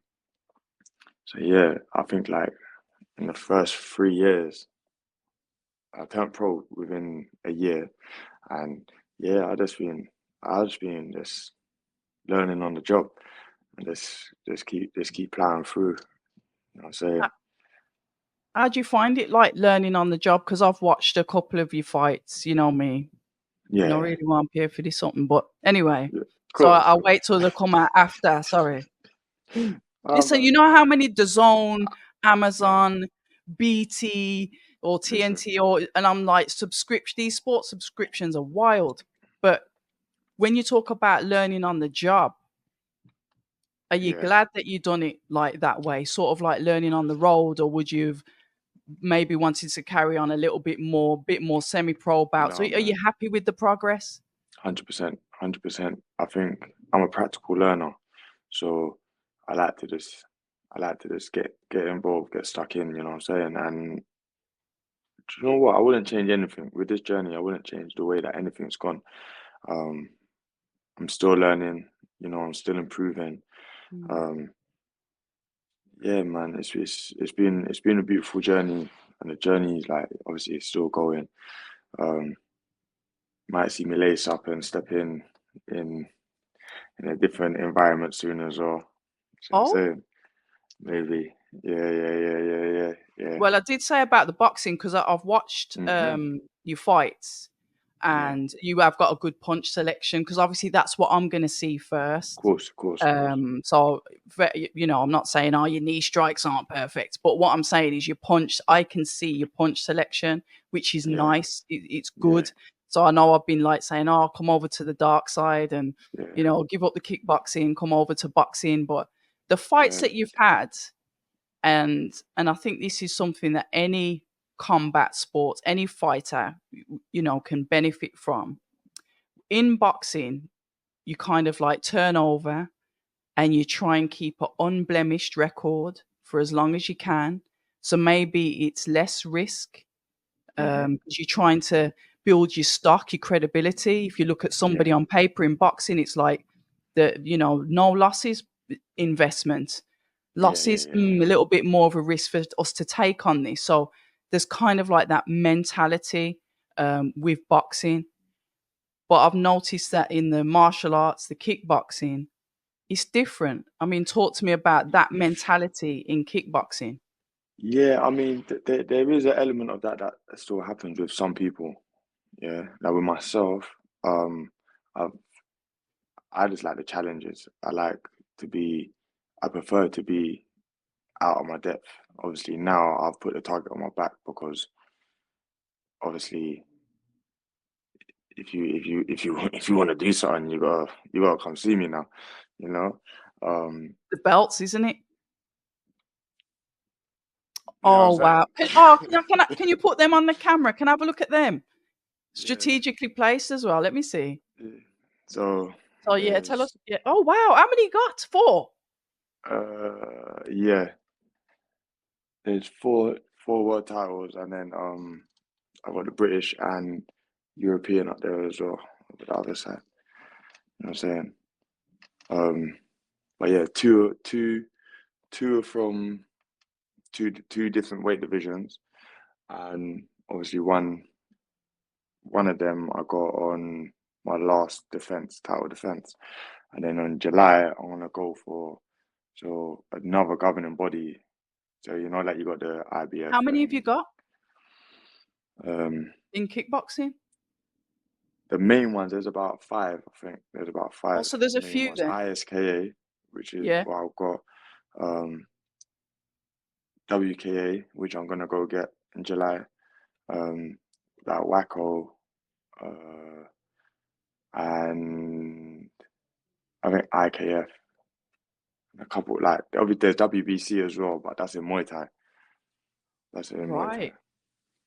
so yeah, I think like in the first 3 years, I turned pro within a year, and yeah, I just been just learning on the job. and just keep plowing through. You know what I'm saying? How do you find it like learning on the job? Because I've watched a couple of your fights, you know me. And I Yeah, really want to pay for this something. But anyway, yeah. Of so course, of I'll course. wait till they come out after. Sorry. Listen, you Man. know how many DAZN, Amazon, BT, or Listen, TNT, and I'm like, these sports subscriptions are wild. But when you talk about learning on the job, are you yeah, glad that you done it like that way, sort of like learning on the road, or would you have maybe wanted to carry on a little bit more semi-pro bouts? Are no, you man, happy with the progress? 100%, 100%. I think I'm a practical learner, so I like to just, I like to just get involved, get stuck in. You know what I'm saying? And do you know what? I wouldn't change anything with this journey. I wouldn't change the way that anything's gone. Um, I'm still learning. You know, I'm still improving. Mm. Um, yeah, man, it's been a beautiful journey, and the journey is like obviously it's still going. Um, might see me lace up and step in in a different environment soon as well. See what I'm Oh, saying? Maybe. Yeah, yeah, yeah, yeah, yeah, yeah. well, I did say about the boxing because I've watched Mm-hmm. your fights, Yeah. and you have got a good punch selection. Because obviously that's what I'm going to see Of first. course, of course, of course. So you know, I'm not saying your knee strikes aren't perfect, but what I'm saying is your punch. I can see your punch selection, which is Yeah, nice. It's yeah, good. So I know I've been like saying, "Oh, come over to the dark side," and yeah, you know, give up the kickboxing, come over to boxing. But the fights yeah, that you've had, and I think this is something that any combat sport, any fighter, you know, can benefit from. In boxing, you kind of like turn over and you try and keep an unblemished record for as long as you can. So maybe it's less risk, mm-hmm. 'cause you're trying to build your stock, your credibility. If you look at somebody Yeah, on paper in boxing, it's like you know, no losses, investment. yeah, yeah, Losses, yeah, yeah. a little bit more of a risk for us to take on this. So there's kind of like that mentality with boxing. But I've noticed that in the martial arts, the kickboxing, it's different. I mean, talk to me about that mentality in kickboxing. Yeah, I mean, there is an element of that that still happens with some people. Yeah, now with myself, um, I've I just like the challenges. To be, I prefer to be out of my depth. Obviously, now I've put the target on my back because obviously, if you want to do something, you gotta come see me now. You know, um, The belts, isn't it? you know what I'm Oh saying? wow! Can you put them on the camera? Can I have a look at them? Yeah, Strategically placed as well. Let me see. yeah. So So yeah, tell us. there's Yeah. Oh wow! How many you got? Four. yeah, there's four world titles, and then I've got the British and European up there as well, over the other side. You know what I'm saying? Um, but yeah, two are from two different weight divisions, and obviously one of them I got on my last title defense, and then on July I'm gonna go for another governing body. So like you got the How IBF many have you and got um, in kickboxing? the main ones. There's about five, I think. There's about five Also, there's a main few ones. then. ISKA, which is Yeah. what I've got. Um, WKA, which I'm gonna go get in July. Um, that Wacko, uh, and I think IKF. A couple like obviously there's WBC as well, but that's in Muay Thai. That's in Muay Thai. Right.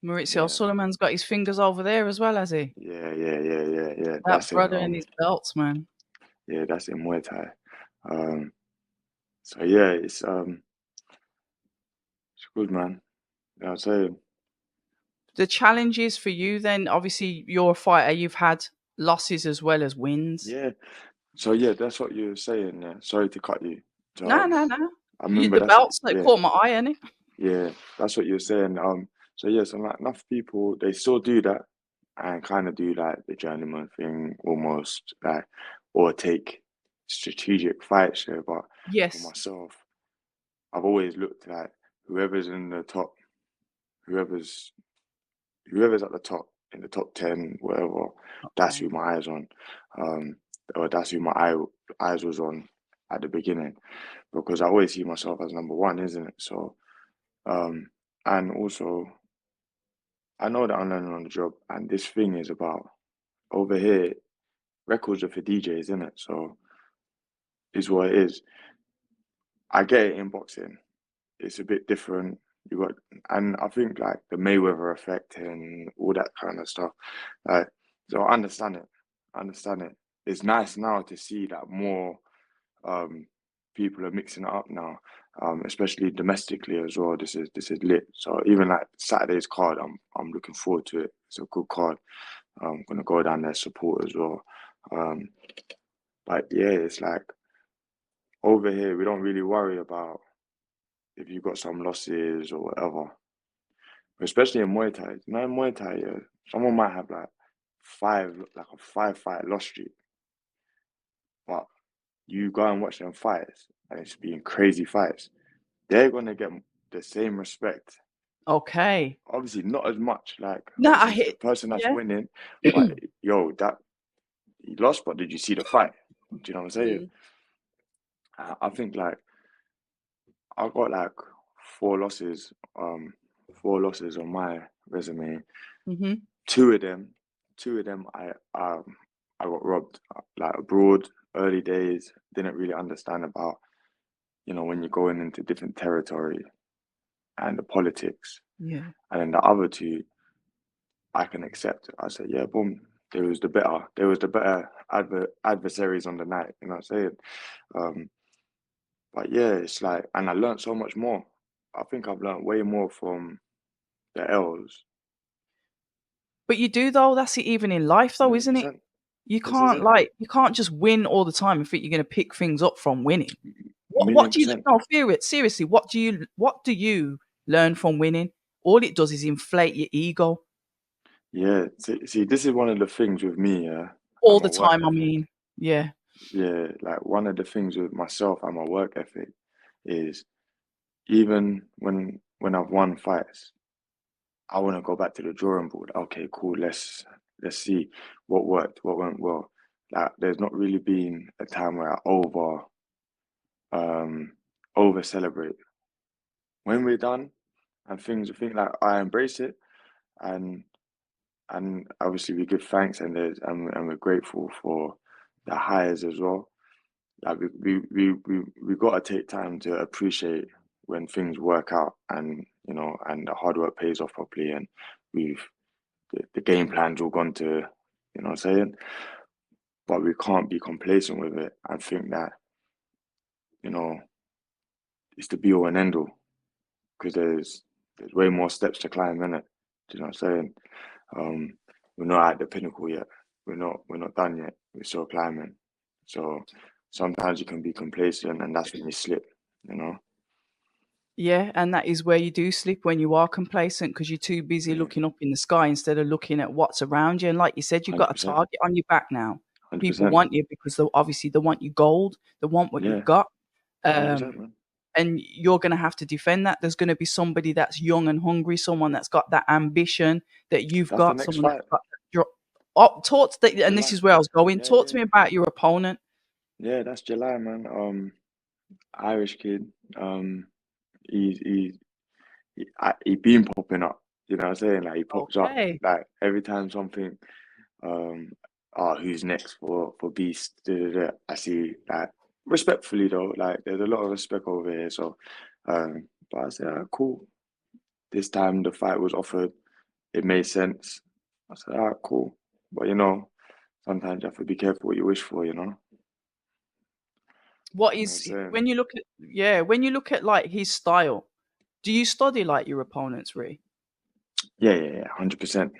Maurizio Yeah, Sullivan's got his fingers over there as well, has he? yeah, yeah, yeah, yeah, yeah. That brother and his belts, man. That's in Muay Thai. Um, so yeah, it's good, man. You know what I'm saying? The challenges for you then, obviously you're a fighter, you've had losses as well as wins. Yeah. So yeah, that's what you were saying. Yeah. Sorry to cut you. No, Um, no, no. I remember The that's belts that yeah, caught my eye, innit? yeah. That's what you were saying. So yeah, so like enough people they still do that and kind of do like the journeyman thing almost like or take strategic fights, yeah, but for Yes. myself, I've always looked like whoever's in the top, whoever's whoever's at the top in the top 10, whatever, that's Okay. who my eyes on, um, or that's who my eyes was on at the beginning, because I always see myself as number one, isn't it? So, um, and also I know that I'm learning on the job, and this thing is about over here. Records are for DJs, isn't it? So, is what it is. I get it in boxing. It's a bit different. You got, and I think like the Mayweather effect and all that kind of stuff. Like, so I understand it. I understand it. It's nice now to see that more um people are mixing it up now, especially domestically as well. This is lit. So even like Saturday's card, I'm looking forward to it. It's a good card. I'm gonna go down there support as well. Um, but yeah, it's like over here we don't really worry about if you got some losses or whatever. Especially in Muay Thai. You know, in Muay Thai, yeah, someone might have like a 5 fight loss streak, but you go and watch them fights, and it's been crazy fights. They're gonna get the same respect. Okay. Obviously, not as much. Like No, I obviously, it's the hit. person that's Yeah. winning, but yo, that he lost. But did you see the fight? Do you know what I'm saying? Mm. I think like I got like 4 losses, 4 losses on my resume. Mhm. Two of them, two of them, I got robbed like abroad, early days. Didn't really understand about when you're going into different territory and the politics. Yeah. And then the other two, I can accept. I said, yeah, boom. There was the better adversaries on the night. You know what I'm saying? Um, but yeah, it's like, and I learned so much more. I think I've learned way more from the L's. But you do though. That's it. Even in life, though, Million isn't it? percent. You This is can't it. you can't just win all the time and think you're going to pick things up from winning. What Million do you percent. no fear it seriously? What do you learn from winning? All it does is inflate your ego Yeah, see, this is one of the things with me, and all my the work time. I ethic. mean, yeah. Yeah, like one of the things with myself and my work ethic is even when I've won fights, I want to go back to the drawing board. Okay, cool. Let's see what worked, what went well. Like, there's not really been a time where I um over celebrate. When we're done and things, I think like I embrace it, and obviously we give thanks, and we're grateful for the highs as well. Like we got to take time to appreciate when things work out, and and the hard work pays off properly, and we've the game plan's all gone to, what I'm saying? But we can't be complacent with it and think that, you know, it's the be all and end all, because there's way more steps to climb in it. Do you know what I'm saying? Um, we're not at the pinnacle yet. We're not done yet. We're still climbing. So sometimes you can be complacent, and that's when you slip, you know? Yeah, and that is where you do slip when you are complacent because you're too busy Yeah, looking up in the sky instead of looking at what's around you. And like you said, you've got a 100%. target on your back now. People 100%. want you because obviously they want you gold. They want what you've Yeah, got. 100%, Um, man. and you're going to have to defend that. There's going to be somebody that's young and hungry, someone that's got that ambition that you've That's the got, next someone that's fight. got that talk to the, and this July. is where I was going. Yeah, Talk yeah, to me about your opponent. yeah. That's July, man. Irish kid. Um, he's he been popping up. You know what I'm saying? Like he pops up Okay. like every time something. Um, who's next for Beast? Da, da, da. I see like respectfully though. Like there's a lot of respect over here. So, but I said, cool. This time the fight was offered. It made sense. I said, cool. But sometimes you have to be careful what you wish for. What You know what I'm is saying? when you look at when you look at like his style, do you study like your opponents, Ree? Yeah, yeah, yeah. 100%.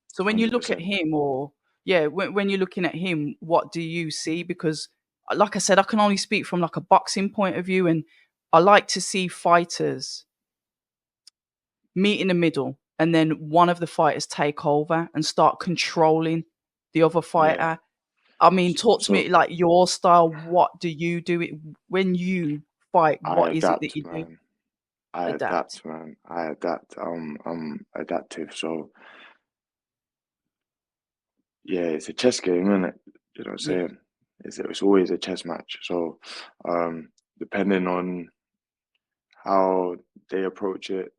So when you look at 100%. him, or when you're looking at him, what do you see? Because, like I said, I can only speak from like a boxing point of view, and I like to see fighters meet in the middle, and then one of the fighters take over and start controlling the other Yeah. fighter. I mean, talk to me So like your style. What do you do it when you fight? I What is it that adapt, you do? man. I Adapt. adapt, man. I adapt. I'm adaptive. So yeah, it's a chess game, isn't it? You know what I'm Yeah. saying? It's always a chess match. So um, depending on how they approach it,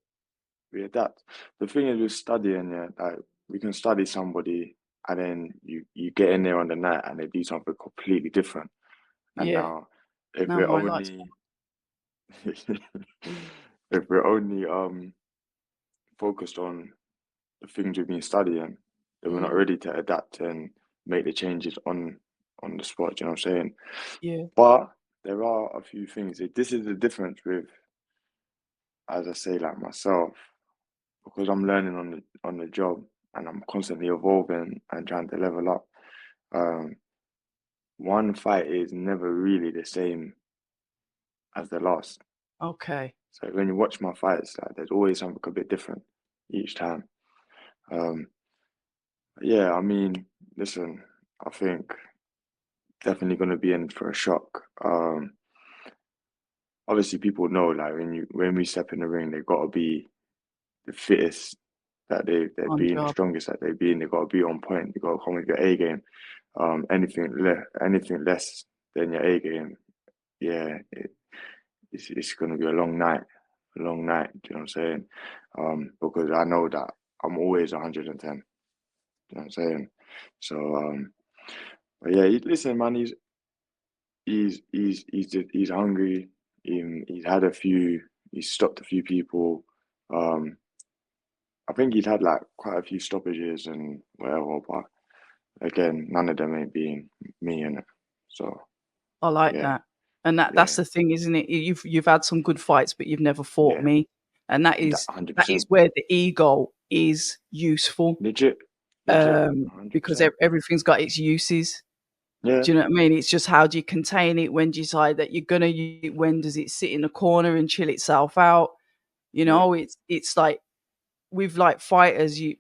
we adapt. The thing is with studying, yeah, like we can study somebody and then you get in there on the night and they do something completely different. And Yeah. now if No, we're I like only if we're only focused on the things we've been studying, then we're not Mm, ready to adapt and make the changes on the spot. You know what I'm saying? yeah. But there are a few things. This is the difference with, as I say, like myself, because I'm learning on the job and I'm constantly evolving and trying to level up. Um, one fight is never really the same as the last. Okay. So when you watch my fights, like there's always something a bit different each time. Um, yeah, I mean, listen, I think definitely going to be in for a shock. Obviously, people know like when we step in the ring, they've got to be the fittest that they've On been, the job. strongest that they've been. They've got to be on point. They've got to come with your A game. Anything less than your A game, yeah, it's going to be a long night, a long night. Do you know what I'm saying? Because I know that I'm always 110. You know what I'm saying? So, but yeah, listen, man, he's hungry. He's had a few. He's stopped a few people. Um, I think he's had like quite a few stoppages and whatever, but again, none of them ain't being me in it. So I like yeah, that. And that's yeah, the thing, isn't it? You've had some good fights, but you've never fought yeah, me. And that that is that is 100%. where the ego is useful. Legit, legit, Because 100%. everything's got its uses. Yeah, Do you know what I mean? It's just how do you contain it? When do you decide that you're gonna use it? When does it sit in a corner and chill itself out? You yeah, know, it's like with like fighters, you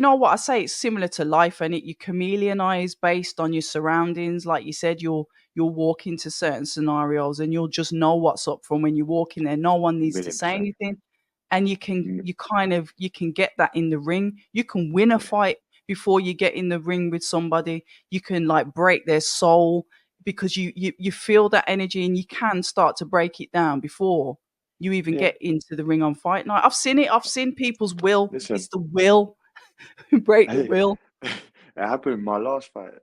know what I say, it's similar to life and you chameleonize based on your surroundings. Like you said, you'll walk into certain scenarios and you'll just know what's up from when you walk in there. No one needs to million say percent. anything. And Mm, you can get that in the ring. You can win a yeah, fight before you get in the ring with somebody. You can like break their soul because you feel that energy and you can start to break it down before you even yeah. get into the ring on fight night. I've seen it. I've seen people's will. It's Listen, the will. Break the hey, will. it happened in my last fight.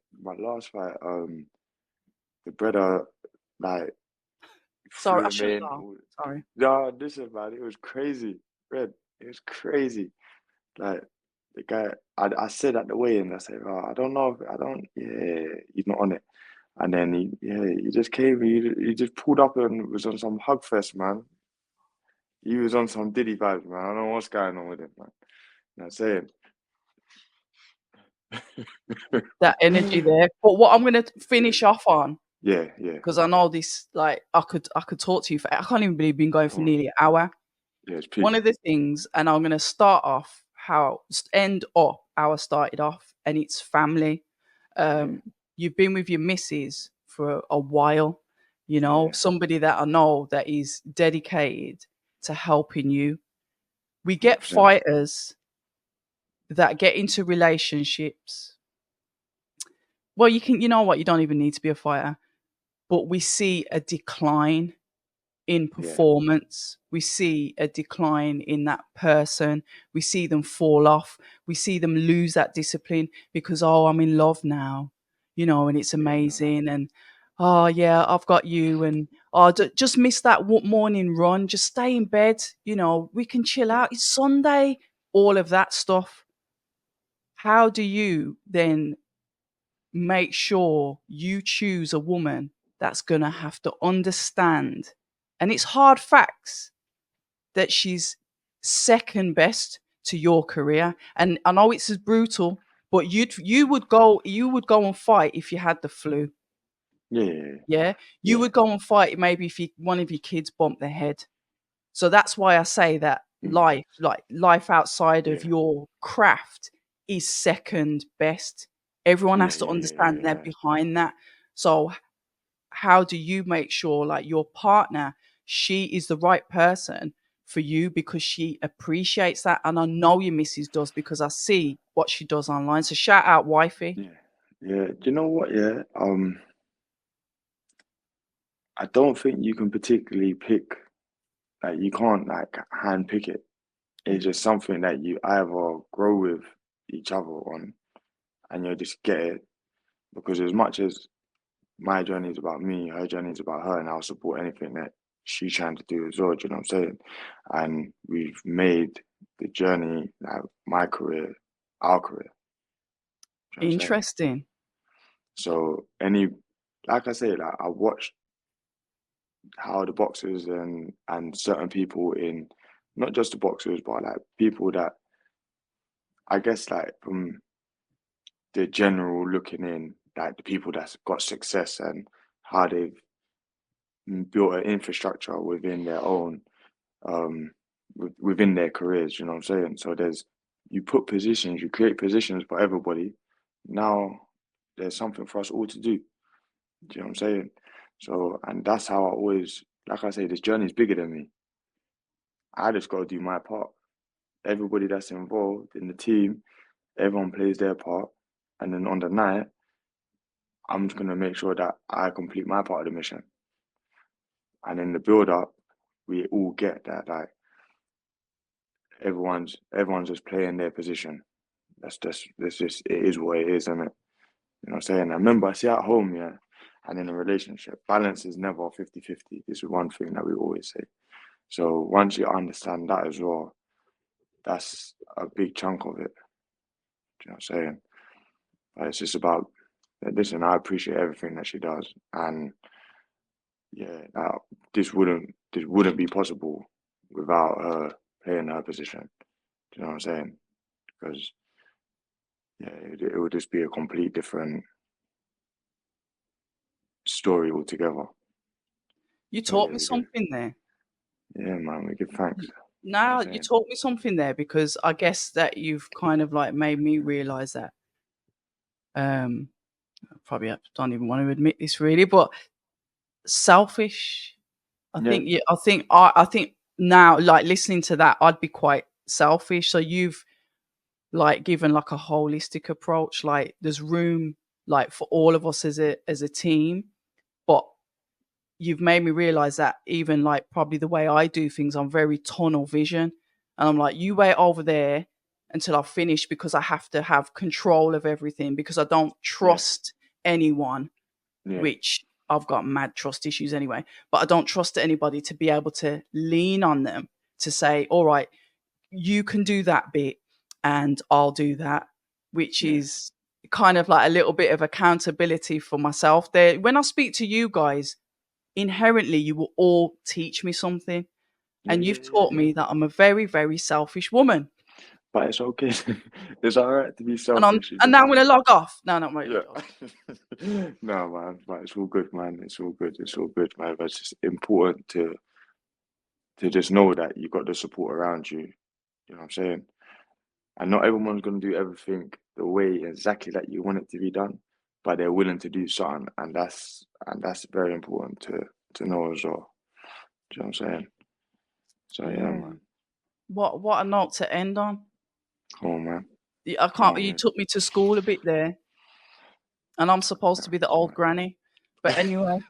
The brother like Sorry, threw I him should in. laugh. Sorry. No, listen, man, it was crazy. Red, it was crazy. Like the guy, I said at the weigh-in, I said, oh, I don't know if I don't. Yeah, he's not on it. And then he just came. He just pulled up and was on some hug fest, man. He was on some Diddy vibes, man. I don't know what's going on with him, man. You know what That energy I'm saying? there. But what I'm gonna Yeah, finish off on, yeah. because I know this, like I could talk to you for I can't even believe we've been going for Come on. nearly an hour. Yeah, it's One peak. of the things, and I'm gonna start off end up how I started off, and it's family. Yeah, Um, you've been with your missus for a while, you know, yeah, somebody that I know that is dedicated to helping you. We get 100%. fighters that get into relationships. Well, you know what, you don't even need to be a fighter, but we see a decline in Yeah, performance. We see a decline in that person. We see them fall off. We see them lose that discipline because, oh, I'm in love now, you know, and it's yeah, no, amazing. And, oh, yeah, I've got you. And, oh, just miss that morning run. Just stay in bed. You know, we can chill yeah, out. It's Sunday. All of that stuff. How do you then make sure you choose a woman that's going to have to understand? And it's hard facts that she's second best to your career. And I know it's as brutal, but you would go and fight if you had the flu. yeah, yeah, Yeah. You yeah. would go and fight maybe if one of your kids bumped their head. So that's why I say that Mm, life outside of yeah, your craft is second best. Everyone Yeah, has to yeah, yeah, yeah, understand they're yeah. behind that. So how do you make sure like your partner, she is the right person for you because she appreciates that? And I know your missus does because I see what she does online. So shout out wifey. Yeah. Yeah. Do you know what? Yeah. I don't think you can particularly pick, like, you can't like hand pick it. It's just something that you either grow with each other on and you just get it. Because as much as my journey is about me, her journey is about her, and I'll support anything that she's trying to do as well. Do you know what I'm saying? And we've made the journey, like my career, our career. Do you know what I'm saying? Interesting. So like I say, like I watched how the boxers and certain people in, not just the boxers, but like people that I guess like from the general looking in, like the people that's got success and how they've built an infrastructure within their own um within their careers, you know what I'm saying? So you put positions, you create positions for everybody. Now there's something for us all to do. Do you know what I'm saying? So, and that's how I always, like I say, this journey is bigger than me. I just got to do my part. Everybody that's involved in the team, everyone plays their part. And then on the night, I'm just going to make sure that I complete my part of the mission. And in the build up, we all get that, like, everyone's just playing their position. That's just, it is what it is, isn't it? You know what I'm saying? I remember, I see at home, yeah, and in a relationship, balance is never 50-50. This is one thing that we always say. So once you understand that as well, that's a big chunk of it. Do you know what I'm saying? But it's just about, listen, I appreciate everything that she does. And yeah, this wouldn't be possible without her playing her position. Do you know what I'm saying? Because yeah, it would just be a complete different story altogether. You So yeah, taught me we give, something there. yeah, man, we give thanks. You know Now what I'm you saying? taught me something there because I guess that you've kind of like made me realize that um probably I don't even want to admit this really, but selfish. I Yeah, think yeah, I think now like listening to that I'd be quite selfish. So you've like given like a holistic approach. Like there's room like for all of us as a team, but you've made me realize that even like probably the way I do things, I'm very tunnel vision. And I'm like, you wait over there until I finish because I have to have control of everything because I don't yeah, trust anyone, yeah, which I've got mad trust issues anyway, but I don't trust anybody to be able to lean on them to say, all right, you can do that bit and I'll do that, which yeah, is kind of like a little bit of accountability for myself there. When I speak to you guys, inherently you will all teach me something. yeah, And yeah, you've yeah, taught yeah. me that I'm a very, very selfish woman. But it's okay. It's all right to be And I'm selfish. It and just now I'm gonna log off. No, not really. yeah. No, man, but it's all good, man. It's all good. It's all good, man. But it's just important to just know that you got the support around you. You know what I'm saying? And not everyone's gonna do everything the way exactly that you want it to be done, but they're willing to do something, and that's very important to know as well. Do you know what I'm saying? So yeah, Yeah. man. What a note to end on. Come on, man. I Come can't on, you man. took me to school a bit there, and I'm supposed to be the old granny. But anyway,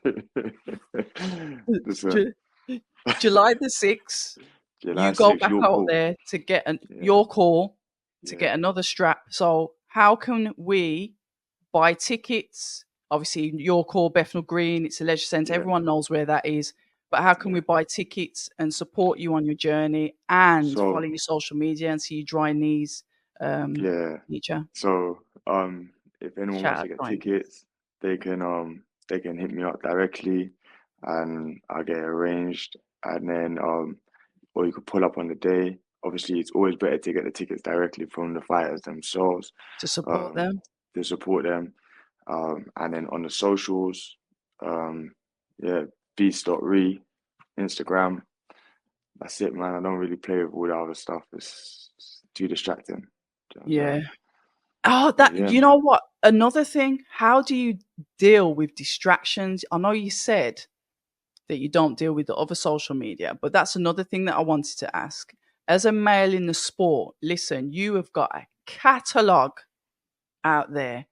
Listen, Ju- July the 6th, July you go 6th, back you're out cool. there to get Yeah, your call to yeah. get another strap. So how can we buy tickets? Obviously, your call, Bethnal Green, it's a leisure centre. Yeah, Everyone knows where that is. But how can we yeah. buy tickets and support you on your journey and follow So your social media and see you dry knees, yeah, teacher? so if anyone Shout wants out to get dry knees tickets, they can hit me up directly, and I'll get it arranged. And then or you could pull up on the day. Obviously, it's always better to get the tickets directly from the fighters themselves, to support um, them. to support them. And then on the socials, um, yeah, beast.re, Instagram. That's it, man. I don't really play with all the other stuff. It's too distracting. Do you know what I'm Yeah. saying? Oh, But that yeah, you know man. what? Another thing, how do you deal with distractions? I know you said that you don't deal with the other social media, but that's another thing that I wanted to ask. As a male in the sport, listen, you have got a catalogue out there.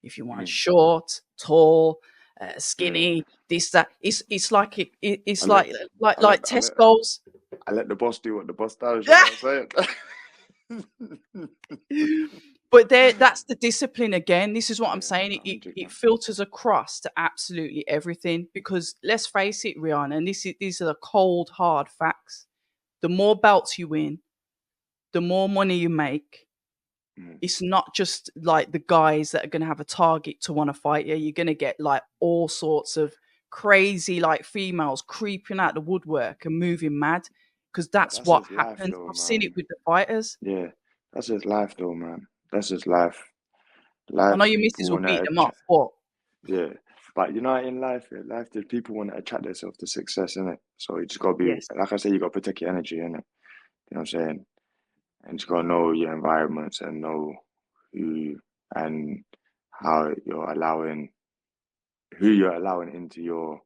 If you want Mm, short, tall, yeah. skinny, this that, it's like I it's let like I let like I let Tesco's. I let the boss do what the boss does. You know what I'm saying? But there, that's the discipline again. This is what I'm Yeah, saying. It, a it, hundred, it man. filters across to absolutely everything because let's face it, Rihanna, and these are the cold, hard facts. The more belts you win, the more money you make. Mm, It's not just like the guys that are going to have a target to want to fight you. You're going to get like all sorts of crazy like females creeping out the woodwork and moving mad because but that's that's what just life, happens. though, I've seen it man. with the fighters. Yeah, that's just life, though, man. That's just life. I know Life, your people missus will want beat to them up, but yeah. But you know, in life, there's people want to attract themselves to success, innit? So you just gotta be, yes, like I say, you gotta protect your energy, innit? You know what I'm saying? And you just gotta know your environments and know who and how who you're allowing into your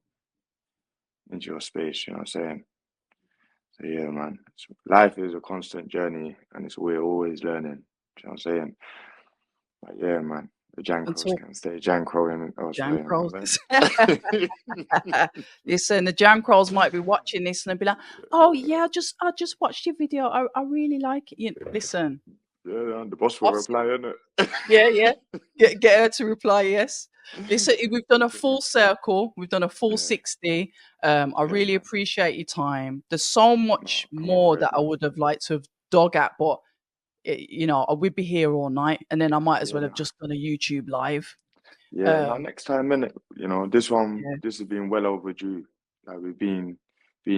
space. You know what I'm saying? So yeah, man. Life is a constant journey, and we're always learning. You know what I'm saying? But yeah, man. The and Jankros talk can stay Jankro. Oh, jam sorry, crows. man. Listen, the jam crows might be watching this and they'll be like, "Oh yeah, I just watched your video. I really like it." Listen, Yeah, the boss will I've reply, innit? yeah, yeah. Get her to reply yes. Listen, we've done a full circle. We've done a full Yeah, 60. I yeah, really man. appreciate your time. There's so No, much come on for more it, that I bro. would have liked to have dug at, but I would be here all night, and then I might as Yeah, well have no. just done a YouTube live. Yeah, now Um, next time, innit? This one, yeah, this has been well overdue. Like we've been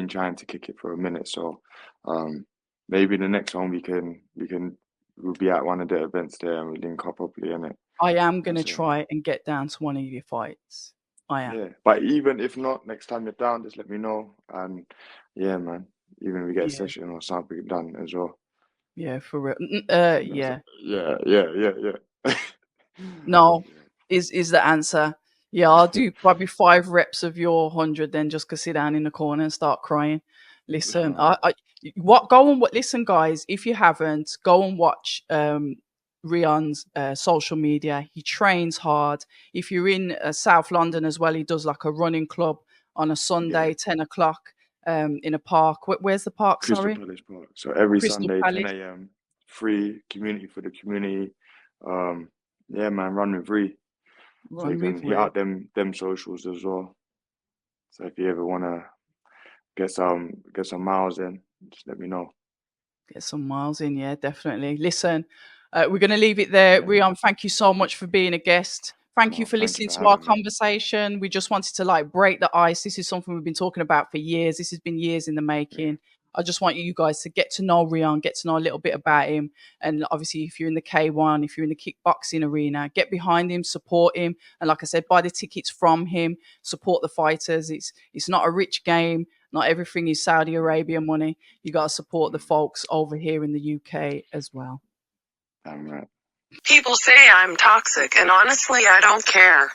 trying to kick it for a minute, so um, maybe the next one we'll be at one of the events there and we link up properly, innit? I am I'm gonna saying, try and get down to one of your fights. I am. yeah. But even if not, next time you're down, just let me know. And yeah, man, even we get a Yeah, session or something done as well. yeah, for real. You know, so, Yeah. yeah, yeah, yeah, yeah. No, Yeah. is the answer. Yeah, I'll do probably 5 reps of your 100, then just go sit down in the corner and start crying. Listen, No, what go and what listen, guys, if you haven't, go and watch Reon's social media. He trains hard. If you're in South London as well, he does like a running club on a yeah. Sunday, 10 o'clock, in a park. Where's the park? Crystal Sorry, Palace Park. So every Crystal Sunday, Palace. 10 a.m., free community for the community. Yeah, man, run with Ree. So you Run can with hit Ray. out them socials as well. So if you ever wanna get some miles in, just let me know. Get some miles in, yeah, definitely. Listen, we're going to leave it there. Yeah, man. Rian, thank you so much for being a guest. Thank you No, for thank you listening for to our having me. conversation. We just wanted to like break the ice. This is something we've been talking about for years. This has been years in the Yeah, making. I just want you guys to get to know Rian, get to know a little bit about him. And obviously, if you're in the K1, if you're in the kickboxing arena, get behind him, support him. And like I said, buy the tickets from him, support the fighters. It's not a rich game. Not everything is Saudi Arabia money. You got to support the folks over here in the UK as well. damn right. People say I'm toxic, and honestly, I don't care.